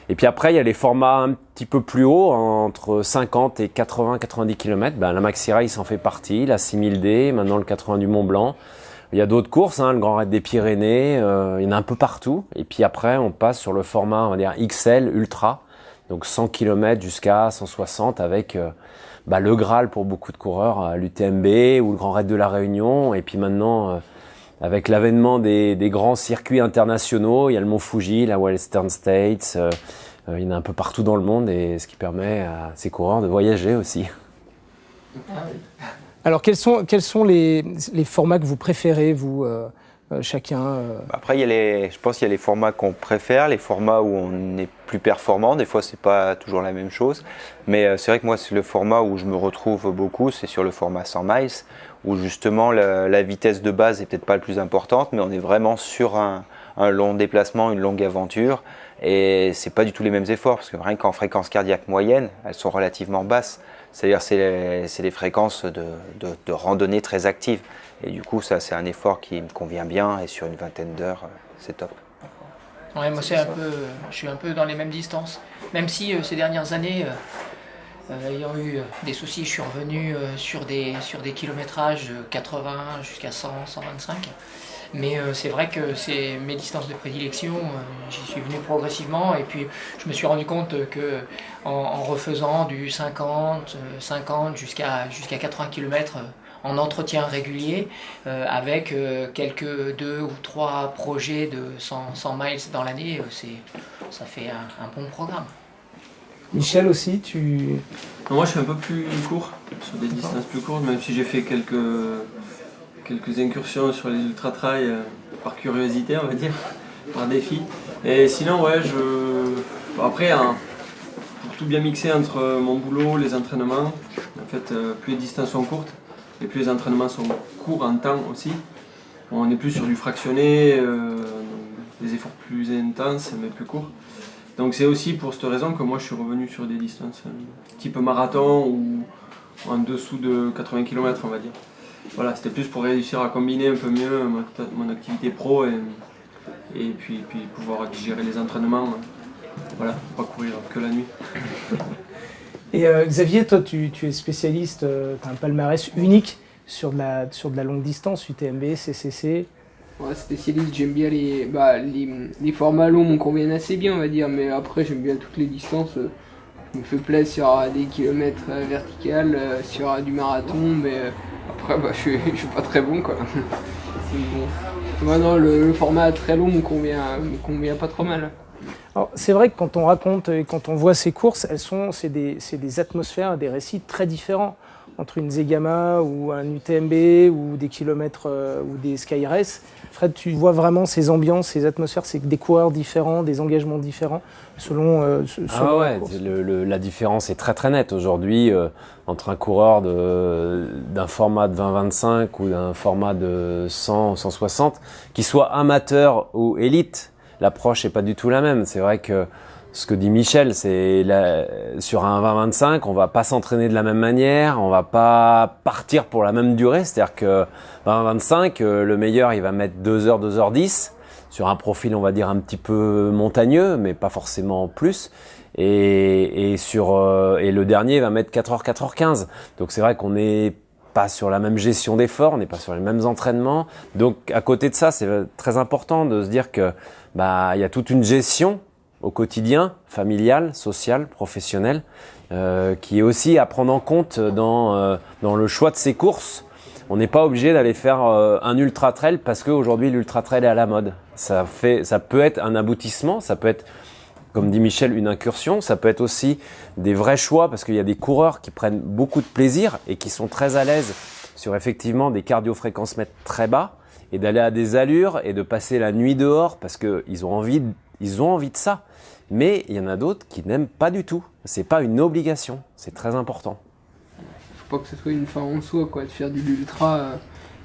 Et puis après, il y a les formats un petit peu plus hauts, entre 50 et 80-90 km. La Maxi Race en fait partie, la 6000D, maintenant le 80 du Mont Blanc. Il y a d'autres courses, le Grand Raid des Pyrénées, il y en a un peu partout. Et puis après, on passe sur le format, on va dire XL, Ultra, donc 100 km jusqu'à 160 avec le Graal pour beaucoup de coureurs, l'UTMB ou le Grand Raid de la Réunion. Et puis maintenant, avec l'avènement des grands circuits internationaux, il y a le Mont Fuji, la Western States, il y en a un peu partout dans le monde, et ce qui permet à ces coureurs de voyager aussi. Alors, quels sont les formats que vous préférez, vous, chacun Après, je pense qu'il y a les formats qu'on préfère, les formats où on est plus performant. Des fois, c'est pas toujours la même chose. Mais c'est vrai que moi, c'est le format où je me retrouve beaucoup, c'est sur le format 100 miles, où justement la vitesse de base est peut-être pas la plus importante, mais on est vraiment sur un long déplacement, une longue aventure. Et c'est pas du tout les mêmes efforts, parce que rien qu'en fréquence cardiaque moyenne, elles sont relativement basses. C'est-à-dire c'est les fréquences de randonnée très actives. Et du coup, ça, c'est un effort qui me convient bien, et sur une vingtaine d'heures, c'est top. Ouais, moi, je suis un peu dans les mêmes distances. Même si ces dernières années, ayant eu des soucis, je suis revenu sur des kilométrages de 80 jusqu'à 100, 125. Mais c'est vrai que c'est mes distances de prédilection, j'y suis venu progressivement, et puis je me suis rendu compte que en refaisant du 50 jusqu'à 80 km en entretien régulier, avec quelques 2 ou 3 projets de 100 miles dans l'année, ça fait un bon programme. Michel aussi, Moi, je suis un peu plus court, sur des distances plus courtes, même si j'ai fait quelques incursions sur les ultra-trails par curiosité, on va dire, par défi. Et sinon, ouais, après, pour tout bien mixer entre mon boulot, les entraînements, en fait, plus les distances sont courtes, et plus les entraînements sont courts en temps aussi. On est plus sur du fractionné, des efforts plus intenses, mais plus courts. Donc c'est aussi pour cette raison que moi je suis revenu sur des distances type marathon ou en dessous de 80 km, on va dire. Voilà, c'était plus pour réussir à combiner un peu mieux mon activité pro et puis pouvoir digérer les entraînements. Voilà, pas courir que la nuit. Et Xavier, toi tu es spécialiste, tu as un palmarès unique sur de la longue distance, UTMB, CCC. Ouais, spécialiste, j'aime bien les formats longs me conviennent assez bien, on va dire, mais après j'aime bien toutes les distances. Je me fais plaisir sur des kilomètres verticales, sur du marathon, mais après je suis pas très bon quoi. Bon. Non, le format très long me convient pas trop mal. Alors, c'est vrai que quand on raconte et quand on voit ces courses, c'est des atmosphères, des récits très différents entre une Zegama ou un UTMB ou des kilomètres ou des Sky Race. Fred, tu vois vraiment ces ambiances, ces atmosphères, c'est des coureurs différents, des engagements différents selon la course. La différence est très très nette aujourd'hui entre un coureur d'un format de 20-25 ou d'un format de 100 ou 160, qui soit amateur ou élite. L'approche n'est pas du tout la même. C'est vrai que ce que dit Michel, c'est sur un 20-25, on va pas s'entraîner de la même manière, on va pas partir pour la même durée. C'est-à-dire que 20-25, le meilleur, il va mettre 2h, 2h10 sur un profil, on va dire, un petit peu montagneux, mais pas forcément plus. Et le dernier va mettre 4h, 4h15. Donc c'est vrai qu'on n'est pas sur la même gestion d'efforts, on n'est pas sur les mêmes entraînements. Donc à côté de ça, c'est très important de se dire que il y a toute une gestion au quotidien, familial, social, professionnel, qui est aussi à prendre en compte dans le choix de ces courses. On n'est pas obligé d'aller faire un ultra trail parce qu'aujourd'hui l'ultra trail est à la mode. Ça peut être un aboutissement, ça peut être, comme dit Michel, une incursion, ça peut être aussi des vrais choix parce qu'il y a des coureurs qui prennent beaucoup de plaisir et qui sont très à l'aise sur effectivement des cardio-fréquencemètres très bas et d'aller à des allures et de passer la nuit dehors parce qu'ils ont envie de ça. Mais il y en a d'autres qui n'aiment pas du tout. C'est pas une obligation, c'est très important. Faut pas que ce soit une fin en soi, quoi, de faire du ultra.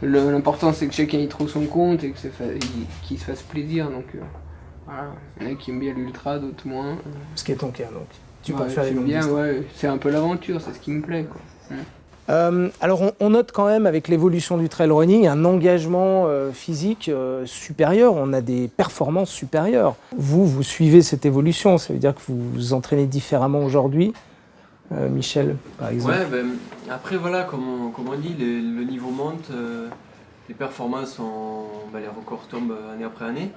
L'important c'est que chacun y trouve son compte et qu'il se fasse plaisir. Donc voilà, il y en a qui aiment bien l'ultra, d'autres moins. Ce qui est ton cas, donc. Tu peux faire les j'aime longues bien, distances. ouais, c'est un peu l'aventure, c'est ce qui me plaît, quoi. Alors on note quand même avec l'évolution du trail running un engagement physique supérieur, on a des performances supérieures. Vous suivez cette évolution, ça veut dire que vous vous entraînez différemment aujourd'hui. Michel, par exemple. Ouais, après voilà, comme on dit, le niveau monte, les performances, les records tombent année après année.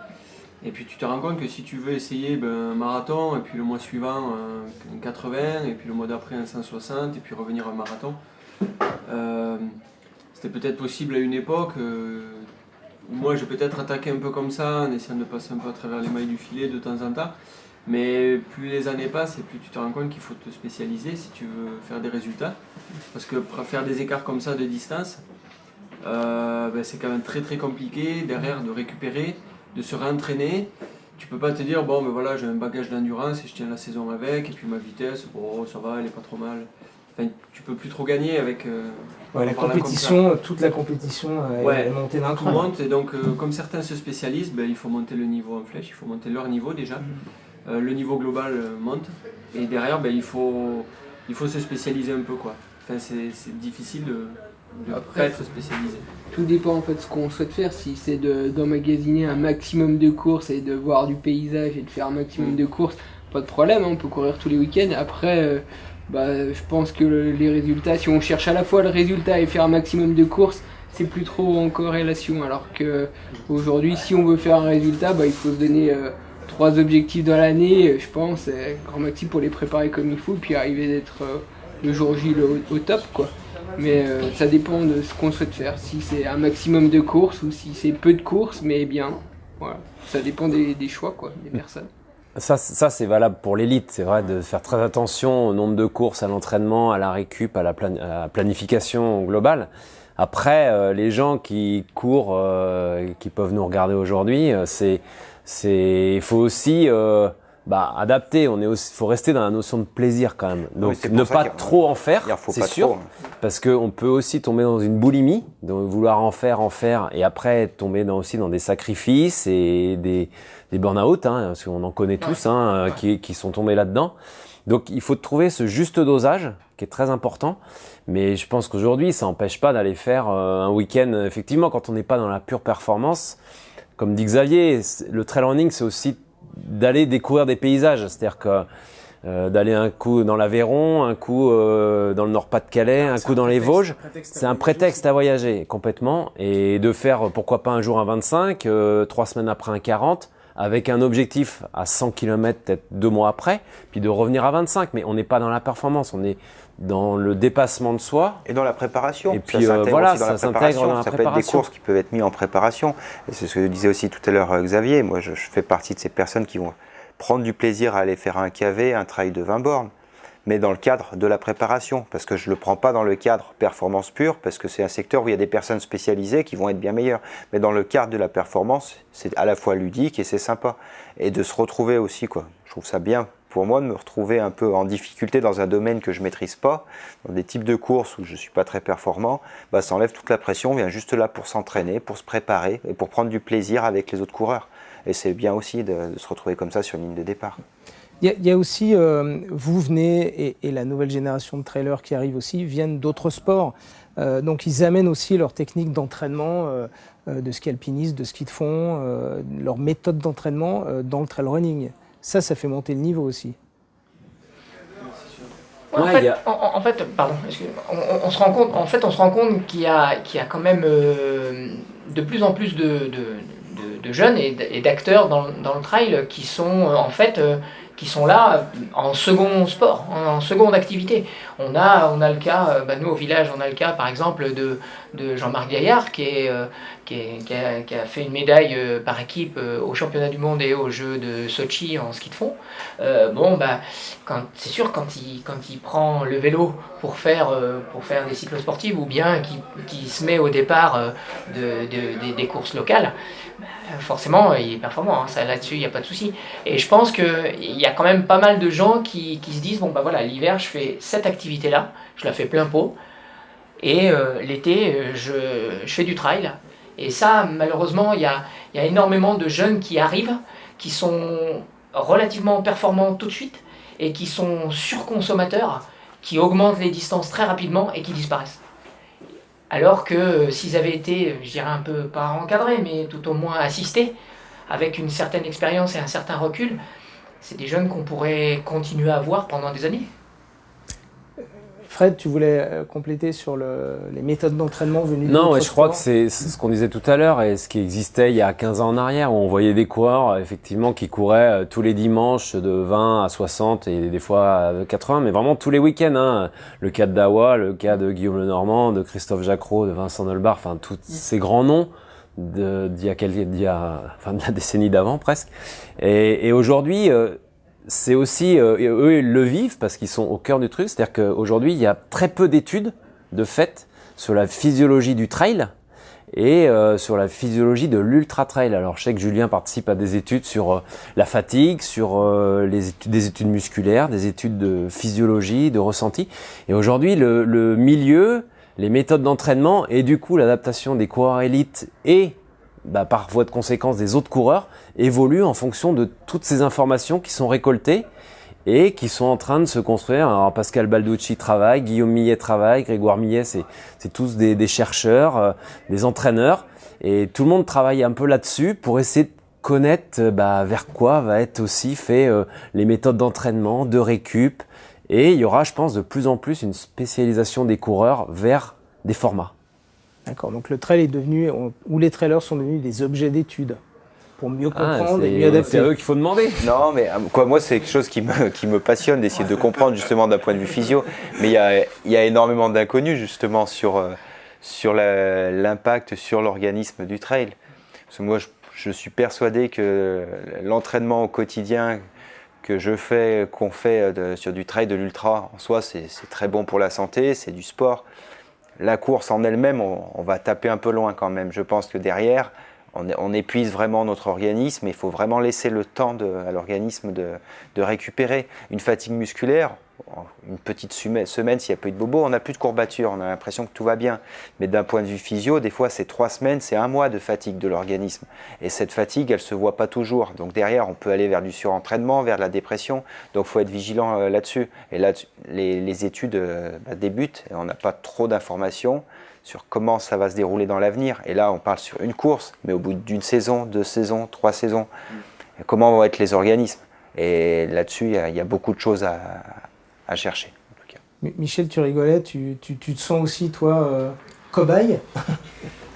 Et puis tu te rends compte que si tu veux essayer un marathon, et puis le mois suivant un 80, et puis le mois d'après un 160, et puis revenir à un marathon, c'était peut-être possible à une époque où moi j'ai peut-être attaqué un peu comme ça, en essayant de passer un peu à travers les mailles du filet de temps en temps. Mais plus les années passent et plus tu te rends compte qu'il faut te spécialiser si tu veux faire des résultats. Parce que pour faire des écarts comme ça de distance, c'est quand même très très compliqué derrière de récupérer, de se réentraîner. Tu peux pas te dire voilà, j'ai un bagage d'endurance et je tiens la saison avec, et puis ma vitesse, ça va, elle est pas trop mal. Enfin, tu peux plus trop gagner avec la compétition, toute la compétition est montée d'un tout cran. monte, et donc comme certains se spécialisent, il faut monter le niveau en flèche, il faut monter leur niveau déjà. Le niveau global monte, et derrière il faut se spécialiser un peu, quoi. Enfin, c'est difficile de pas être spécialisé. Tout dépend en fait de ce qu'on souhaite faire, si c'est d'emmagasiner un maximum de courses et de voir du paysage et de faire un maximum de courses, pas de problème, on peut courir tous les week-ends. Après je pense que les résultats, si on cherche à la fois le résultat et faire un maximum de courses, c'est plus trop en corrélation, alors que aujourd'hui si on veut faire un résultat, il faut se donner 3 objectifs dans l'année, je pense, grand maxi pour les préparer comme il faut, puis arriver d'être le jour J au top, quoi. Mais ça dépend de ce qu'on souhaite faire, si c'est un maximum de courses ou si c'est peu de courses, mais bien, voilà. Ça dépend des choix, quoi, des personnes. Ça c'est valable pour l'élite. C'est vrai de faire très attention au nombre de courses, à l'entraînement, à la récup, à la planification globale. Après, les gens qui courent, qui peuvent nous regarder aujourd'hui, il faut aussi adapter. Faut rester dans la notion de plaisir quand même. Donc ne pas trop en faire, c'est sûr, parce qu'on peut aussi tomber dans une boulimie, de vouloir en faire, et après tomber aussi dans des sacrifices et des burn-out, parce qu'on en connaît tous, qui sont tombés là-dedans. Donc il faut trouver ce juste dosage qui est très important. Mais je pense qu'aujourd'hui, ça n'empêche pas d'aller faire un week-end. Effectivement, quand on n'est pas dans la pure performance, comme dit Xavier, le trail running, c'est aussi d'aller découvrir des paysages. C'est-à-dire que d'aller un coup dans l'Aveyron, un coup dans le Nord-Pas-de-Calais, un coup dans les Vosges, c'est un prétexte à voyager complètement. Et de faire, pourquoi pas un jour un 25, 3 semaines après un 40, avec un objectif à 100 km peut-être 2 mois après, puis de revenir à 25. Mais on n'est pas dans la performance, on est dans le dépassement de soi. Et dans la préparation. Et puis ça s'intègre dans la ça préparation. peut être des courses qui peuvent être mises en préparation. Et c'est ce que disait aussi tout à l'heure Xavier. Moi, je fais partie de ces personnes qui vont prendre du plaisir à aller faire un KV, un trail de 20 bornes, mais dans le cadre de la préparation. Parce que je ne le prends pas dans le cadre performance pure, parce que c'est un secteur où il y a des personnes spécialisées qui vont être bien meilleures. Mais dans le cadre de la performance, c'est à la fois ludique et c'est sympa. Et de se retrouver aussi, quoi. Je trouve ça bien pour moi de me retrouver un peu en difficulté dans un domaine que je ne maîtrise pas, dans des types de courses où je ne suis pas très performant, ça enlève toute la pression, on vient juste là pour s'entraîner, pour se préparer et pour prendre du plaisir avec les autres coureurs. Et c'est bien aussi de se retrouver comme ça sur une ligne de départ. Il y a aussi, vous venez, et la nouvelle génération de trailers qui arrive aussi, viennent d'autres sports. Donc ils amènent aussi leur technique d'entraînement, de ski alpiniste, de ski de fond, leur méthode d'entraînement dans le trail running. Ça fait monter le niveau aussi. Ouais, en fait, on se rend compte qu'il y a quand même de plus en plus de jeunes et d'acteurs dans le trail qui sont qui sont là en second sport, en seconde activité. On a le cas, nous au village, on a le cas par exemple de Jean-Marc Gaillard qui a fait une médaille par équipe aux championnats du monde et aux Jeux de Sochi en ski de fond. C'est sûr, quand il prend le vélo pour faire des cyclosportives ou bien qui se met au départ des courses locales, forcément il est performant, là-dessus il n'y a pas de souci. Et je pense qu'il y a quand même pas mal de gens qui se disent l'hiver je fais cette activité là, je la fais plein pot, et l'été je fais du trail. Et ça, malheureusement, il y a énormément de jeunes qui arrivent, qui sont relativement performants tout de suite et qui sont surconsommateurs, qui augmentent les distances très rapidement et qui disparaissent. Alors que s'ils avaient été, je dirais un peu, pas encadrés, mais tout au moins assistés, avec une certaine expérience et un certain recul, c'est des jeunes qu'on pourrait continuer à voir pendant des années. Fred, tu voulais compléter sur les méthodes d'entraînement venues de Non, d'autres je crois sports. que c'est ce qu'on disait tout à l'heure et ce qui existait il y a 15 ans en arrière, où on voyait des coureurs effectivement qui couraient tous les dimanches de 20 à 60 et des fois à 80, mais vraiment tous les week-ends. Le cas de Dawa, le cas de Guillaume Lenormand, de Christophe Jacquot, de Vincent Dolbar, enfin tous ces grands noms de la décennie d'avant presque. Et aujourd'hui, c'est aussi, eux ils le vivent parce qu'ils sont au cœur du truc, c'est-à-dire qu'aujourd'hui il y a très peu d'études de fait sur la physiologie du trail et sur la physiologie de l'ultra trail. Alors je sais que Julien participe à des études sur la fatigue, sur des études musculaires, des études de physiologie, de ressenti. Et aujourd'hui le milieu, les méthodes d'entraînement et du coup l'adaptation des coureurs élites et par voie de conséquence des autres coureurs évoluent en fonction de toutes ces informations qui sont récoltées et qui sont en train de se construire. Alors Pascal Balducci travaille, Guillaume Millet travaille, Grégoire Millet, c'est tous des chercheurs, des entraîneurs, et tout le monde travaille un peu là-dessus pour essayer de connaître vers quoi va être aussi fait les méthodes d'entraînement, de récup, et il y aura, je pense, de plus en plus une spécialisation des coureurs vers des formats. D'accord, donc le trail est devenu, ou les trailers sont devenus des objets d'étude pour mieux comprendre et mieux adapter. C'est à eux qu'il faut demander. Non, mais moi, c'est quelque chose qui me passionne d'essayer de comprendre justement d'un point de vue physio. Mais il y a énormément d'inconnus justement sur l'impact sur l'organisme du trail. Parce que moi, je suis persuadé que l'entraînement au quotidien qu'on fait sur du trail de l'ultra, en soi, c'est très bon pour la santé, c'est du sport. La course en elle-même, on va taper un peu loin quand même. Je pense que derrière, on épuise vraiment notre organisme et il faut vraiment laisser le temps à l'organisme de récupérer. Une fatigue musculaire, une petite semaine, s'il n'y a pas eu de bobo, on n'a plus de courbatures, on a l'impression que tout va bien. Mais d'un point de vue physio, des fois c'est 3 semaines, c'est 1 mois de fatigue de l'organisme. Et cette fatigue, elle ne se voit pas toujours. Donc derrière, on peut aller vers du surentraînement, vers de la dépression. Donc il faut être vigilant là-dessus. Et là, les études débutent et on n'a pas trop d'informations sur comment ça va se dérouler dans l'avenir. Et là, on parle sur une course, mais au bout d'une saison, 2 saisons, 3 saisons, comment vont être les organismes. Et là-dessus, il y a beaucoup de choses à chercher. En tout cas. Michel, tu rigolais, tu te sens aussi, toi, cobaye?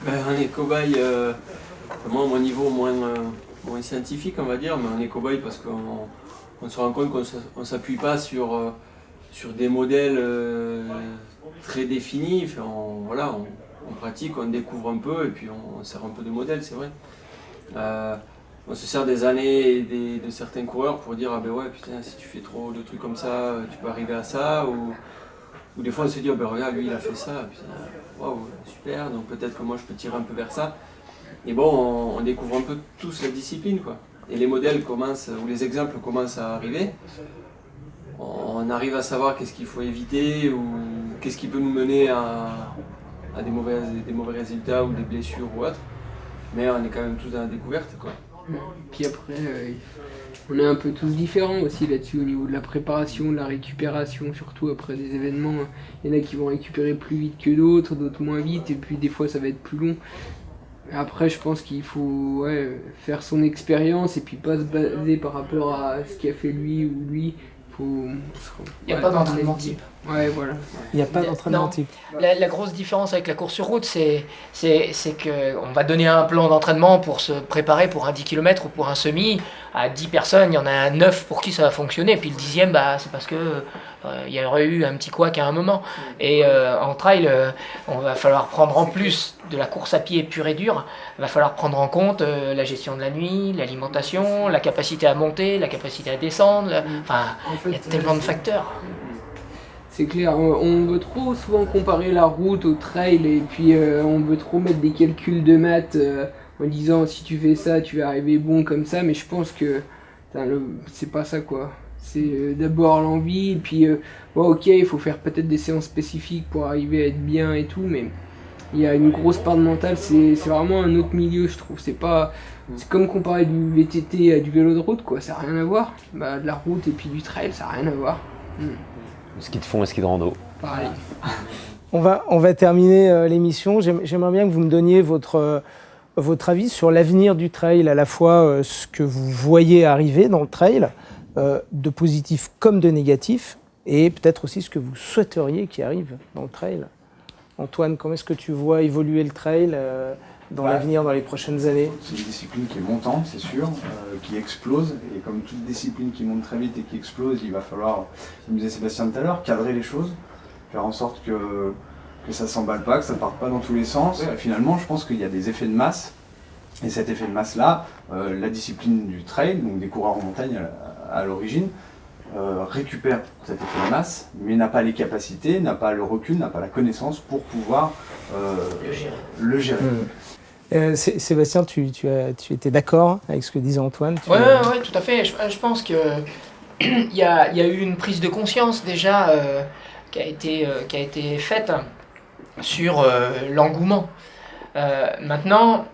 On est cobaye, moi, à mon niveau moins scientifique, on va dire, mais on est cobaye parce qu'on se rend compte qu'on ne s'appuie pas sur des modèles très définis. Enfin, on pratique, on découvre un peu et puis on sert un peu de modèle, c'est vrai. On se sert des années de certains coureurs pour dire ah ben ouais putain, si tu fais trop de trucs comme ça, tu peux arriver à ça, ou des fois on se dit oh ben regarde, lui il a fait ça, putain, waouh, super, donc peut-être que moi je peux tirer un peu vers ça. Et bon, on découvre un peu tous la discipline, quoi. Et les modèles commencent, ou les exemples commencent à arriver. On arrive à savoir qu'est-ce qu'il faut éviter ou qu'est-ce qui peut nous mener à des mauvais résultats ou des blessures ou autre. Mais on est quand même tous dans la découverte, quoi. Puis après, on est un peu tous différents aussi là-dessus au niveau de la préparation, de la récupération, surtout après des événements. Il y en a qui vont récupérer plus vite que d'autres moins vite, et puis des fois ça va être plus long. Après, je pense qu'il faut faire son expérience et puis pas se baser par rapport à ce qu'a fait lui ou lui. Il n'y a pas d'entraînement type. Ouais, voilà. Il n'y a pas d'entraînement type. La grosse différence avec la course sur route, c'est qu'on va donner un plan d'entraînement pour se préparer pour un 10 km ou pour un semi. À 10 personnes, il y en a 9 pour qui ça va fonctionner. Puis le 10e, c'est parce que il y aurait eu un petit couac à un moment. Et en trail, on va falloir prendre en plus de la course à pied pure et dure, il va falloir prendre en compte la gestion de la nuit, l'alimentation, la capacité à monter, la capacité à descendre. Enfin, il y a tellement de facteurs. C'est clair, on veut trop souvent comparer la route au trail et puis on veut trop mettre des calculs de maths en disant si tu fais ça tu vas arriver bon comme ça, mais je pense que c'est pas ça quoi. C'est d'abord l'envie et puis ok il faut faire peut-être des séances spécifiques pour arriver à être bien et tout, mais il y a une grosse part de mental, c'est vraiment un autre milieu je trouve, c'est comme comparer du VTT à du vélo de route quoi, ça n'a rien à voir. De la route et puis du trail ça n'a rien à voir. Le ski de fond et ski de rando. Pareil. On va terminer l'émission. J'aimerais bien que vous me donniez votre avis sur l'avenir du trail, à la fois ce que vous voyez arriver dans le trail, de positif comme de négatif, et peut-être aussi ce que vous souhaiteriez qui arrive dans le trail. Antoine, comment est-ce que tu vois évoluer le trail dans l'avenir, dans les prochaines années? C'est une discipline qui est montante, c'est sûr, qui explose. Et comme toute discipline qui monte très vite et qui explose, il va falloir, comme disait Sébastien tout à l'heure, cadrer les choses, faire en sorte que ça ne s'emballe pas, que ça ne parte pas dans tous les sens. Et finalement, je pense qu'il y a des effets de masse. Et cet effet de masse-là, la discipline du trail, donc des coureurs en montagne à l'origine, récupère cet effet de masse, mais n'a pas les capacités, n'a pas le recul, n'a pas la connaissance pour pouvoir le gérer. Sébastien, tu étais d'accord avec ce que disait Antoine? Oui, tout à fait. Je pense qu'il y a eu une prise de conscience déjà qui a été faite sur l'engouement. Maintenant,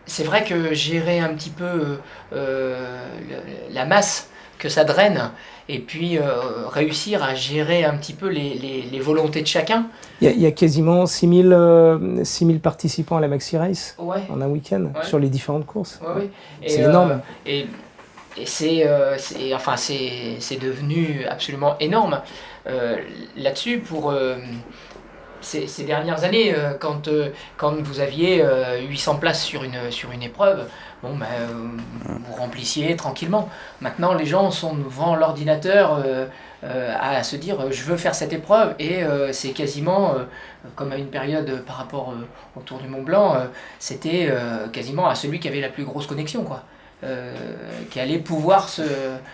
c'est vrai que gérer un petit peu la masse que ça draine, et puis réussir à gérer un petit peu les volontés de chacun. Il y a quasiment 6000 participants à la Maxi Race en un week-end sur les différentes courses. C'est énorme. Et c'est devenu absolument énorme. Là-dessus, pour ces dernières années, quand vous aviez 800 places sur une épreuve, vous remplissiez tranquillement. Maintenant, les gens sont devant l'ordinateur à se dire je veux faire cette épreuve, et c'est quasiment comme à une période par rapport au Tour du Mont Blanc, c'était quasiment à celui qui avait la plus grosse connexion, quoi. qui allaient pouvoir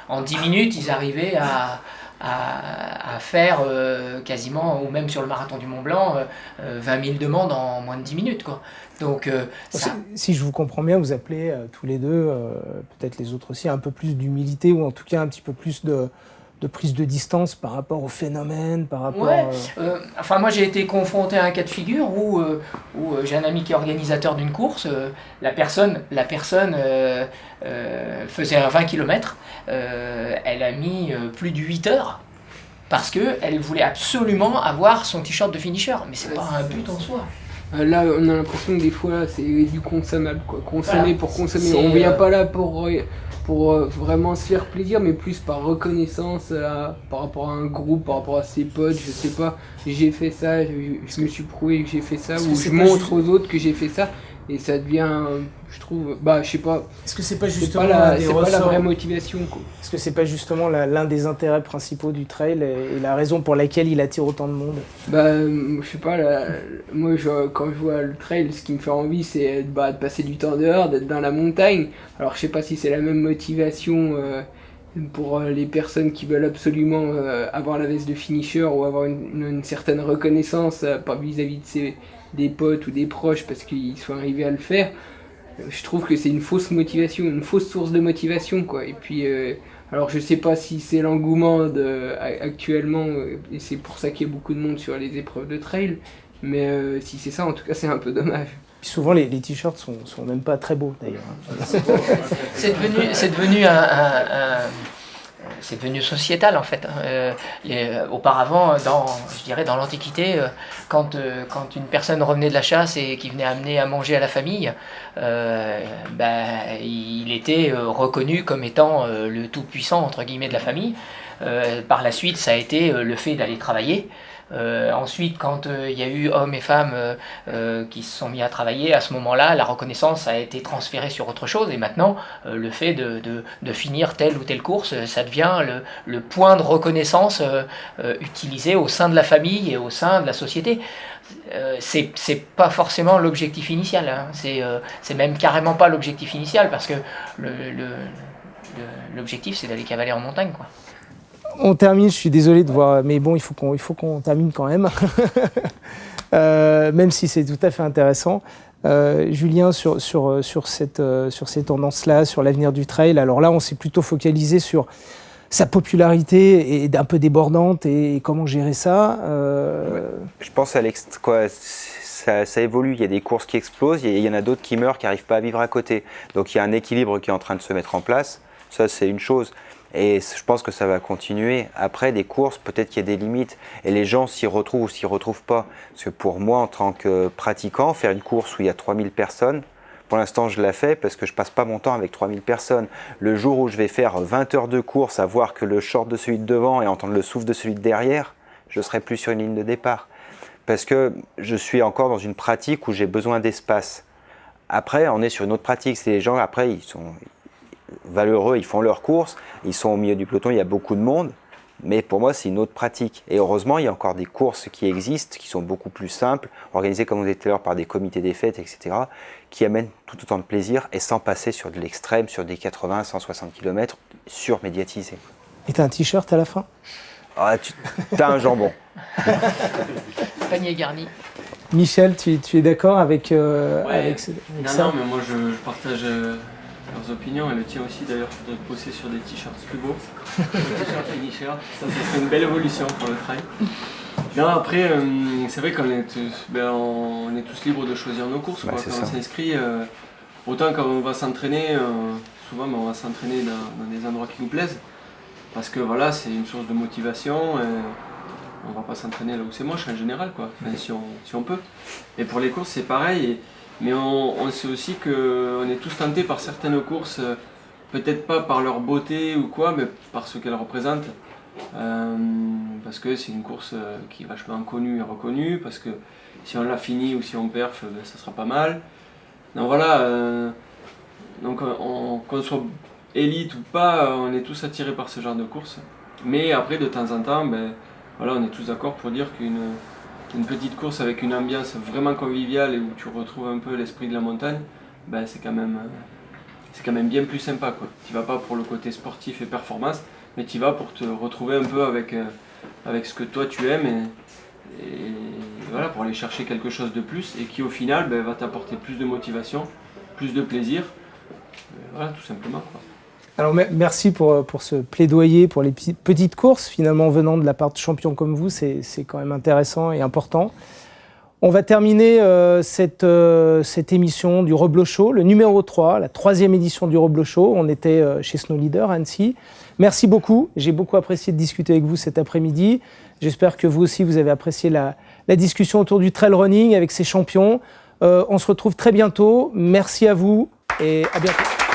en 10 minutes, ils arrivaient à faire quasiment, ou même sur le marathon du Mont Blanc, 20 000 demandes en moins de 10 minutes, quoi. Donc, si je vous comprends bien, vous appelez tous les deux, peut-être les autres aussi, un peu plus d'humilité ou en tout cas un petit peu plus de prise de distance par rapport au phénomène, par rapport... Ouais, enfin moi j'ai été confronté à un cas de figure où j'ai un ami qui est organisateur d'une course, la personne faisait un 20 km, elle a mis plus de 8 heures parce qu'elle voulait absolument avoir son t-shirt de finisher, mais c'est pas un but en soi. Là, on a l'impression que des fois, c'est du consommable, quoi. Consommer Voilà. pour consommer. On vient pas là pour vraiment se faire plaisir, mais plus par reconnaissance par rapport à un groupe, par rapport à ses potes, je sais pas. J'ai fait ça, je me suis prouvé que j'ai fait ça, ou je montre aux autres que j'ai fait ça, et ça devient, je trouve, je sais pas. Est-ce que c'est pas C'est justement pas l'un des la ressorts vraie motivation, quoi. Est-ce que c'est pas justement l'un des intérêts principaux du trail et la raison pour laquelle il attire autant de monde? Je sais pas, moi quand je vois le trail, ce qui me fait envie c'est de passer du temps dehors, d'être dans la montagne. Alors je sais pas si c'est la même motivation pour les personnes qui veulent absolument avoir la veste de finisher ou avoir une certaine reconnaissance vis-à-vis des potes ou des proches parce qu'ils sont arrivés à le faire. Je trouve que c'est une fausse motivation, une fausse source de motivation, quoi. Et puis, alors je sais pas si c'est l'engouement actuellement, et c'est pour ça qu'il y a beaucoup de monde sur les épreuves de trail, mais si c'est ça, en tout cas, c'est un peu dommage. Souvent, les t-shirts sont même pas très beaux, d'ailleurs. C'est devenu sociétal en fait. Auparavant, je dirais dans l'Antiquité, quand une personne revenait de la chasse et qui venait amener à manger à la famille, il était reconnu comme étant le tout-puissant entre guillemets de la famille. Par la suite, ça a été le fait d'aller travailler. Ensuite, quand il y a eu hommes et femmes qui se sont mis à travailler, à ce moment-là, la reconnaissance a été transférée sur autre chose. Et maintenant, le fait de finir telle ou telle course, ça devient le point de reconnaissance utilisé au sein de la famille et au sein de la société. C'est pas forcément l'objectif initial. Hein. C'est même carrément pas l'objectif initial parce que l'objectif, c'est d'aller cavaler en montagne, quoi. On termine, je suis désolé de voir, mais bon, il faut qu'on termine quand même, même si c'est tout à fait intéressant. Julien, sur ces tendances-là, sur l'avenir du trail, alors là, on s'est plutôt focalisé sur sa popularité et un peu débordante et comment gérer ça. Ouais. Je pense à ça évolue, il y a des courses qui explosent, il y en a d'autres qui meurent, qui n'arrivent pas à vivre à côté. Donc il y a un équilibre qui est en train de se mettre en place, ça c'est une chose. Et je pense que ça va continuer. Après, des courses, peut-être qu'il y a des limites. Et les gens s'y retrouvent ou s'y retrouvent pas. Parce que pour moi, en tant que pratiquant, faire une course où il y a 3000 personnes, pour l'instant, je la fais parce que je passe pas mon temps avec 3000 personnes. Le jour où je vais faire 20 heures de course, à voir que le short de celui de devant et entendre le souffle de celui de derrière, je serai plus sur une ligne de départ. Parce que je suis encore dans une pratique où j'ai besoin d'espace. Après, on est sur une autre pratique. C'est les gens, après, ils sont valeureux, ils font leurs courses, ils sont au milieu du peloton, il y a beaucoup de monde, mais pour moi c'est une autre pratique. Et heureusement, il y a encore des courses qui existent, qui sont beaucoup plus simples, organisées comme on disait tout à l'heure par des comités des fêtes, etc., qui amènent tout autant de plaisir et sans passer sur de l'extrême, sur des 80-160 km surmédiatisés. Et t'as un t-shirt à la fin? Ah, t'as un jambon. Panier garni. Michel, tu es d'accord avec Non, ça? non, mais moi je partage leurs opinions et le tien aussi d'ailleurs. Je voudrais bosser sur des t-shirts plus beaux. T-shirt finisher, ça serait une belle évolution pour le trail. Non, après, c'est vrai qu'on est tous libres de choisir nos courses. Quand on s'inscrit, autant quand on va s'entraîner, souvent on va s'entraîner dans des endroits qui nous plaisent. Parce que voilà, c'est une source de motivation. On va pas s'entraîner là où c'est moche en général, quoi. Enfin, si on peut. Et pour les courses, c'est pareil. Mais on sait aussi qu'on est tous tentés par certaines courses, peut-être pas par leur beauté ou quoi, mais par ce qu'elles représentent. Parce que c'est une course qui est vachement connue et reconnue, parce que si on la finit ou si on perf, ça sera pas mal. Donc voilà, qu'on soit élite ou pas, on est tous attirés par ce genre de course. Mais après, de temps en temps, voilà, on est tous d'accord pour dire qu'une petite course avec une ambiance vraiment conviviale et où tu retrouves un peu l'esprit de la montagne, c'est quand même c'est quand même bien plus sympa, quoi. Tu vas pas pour le côté sportif et performance, mais tu vas pour te retrouver un peu avec ce que toi tu aimes et voilà, pour aller chercher quelque chose de plus et qui au final va t'apporter plus de motivation, plus de plaisir. Voilà, tout simplement, quoi. Alors merci pour ce plaidoyer pour les petites courses, finalement venant de la part de champions comme vous, c'est quand même intéressant et important. On va terminer cette émission du Reblochot Show, le numéro 3, la 3e édition du Reblochot Show. On était chez Snow Leader à Annecy. Merci beaucoup, j'ai beaucoup apprécié de discuter avec vous cet après-midi. J'espère que vous aussi vous avez apprécié la discussion autour du trail running avec ces champions. On se retrouve très bientôt, merci à vous et à bientôt.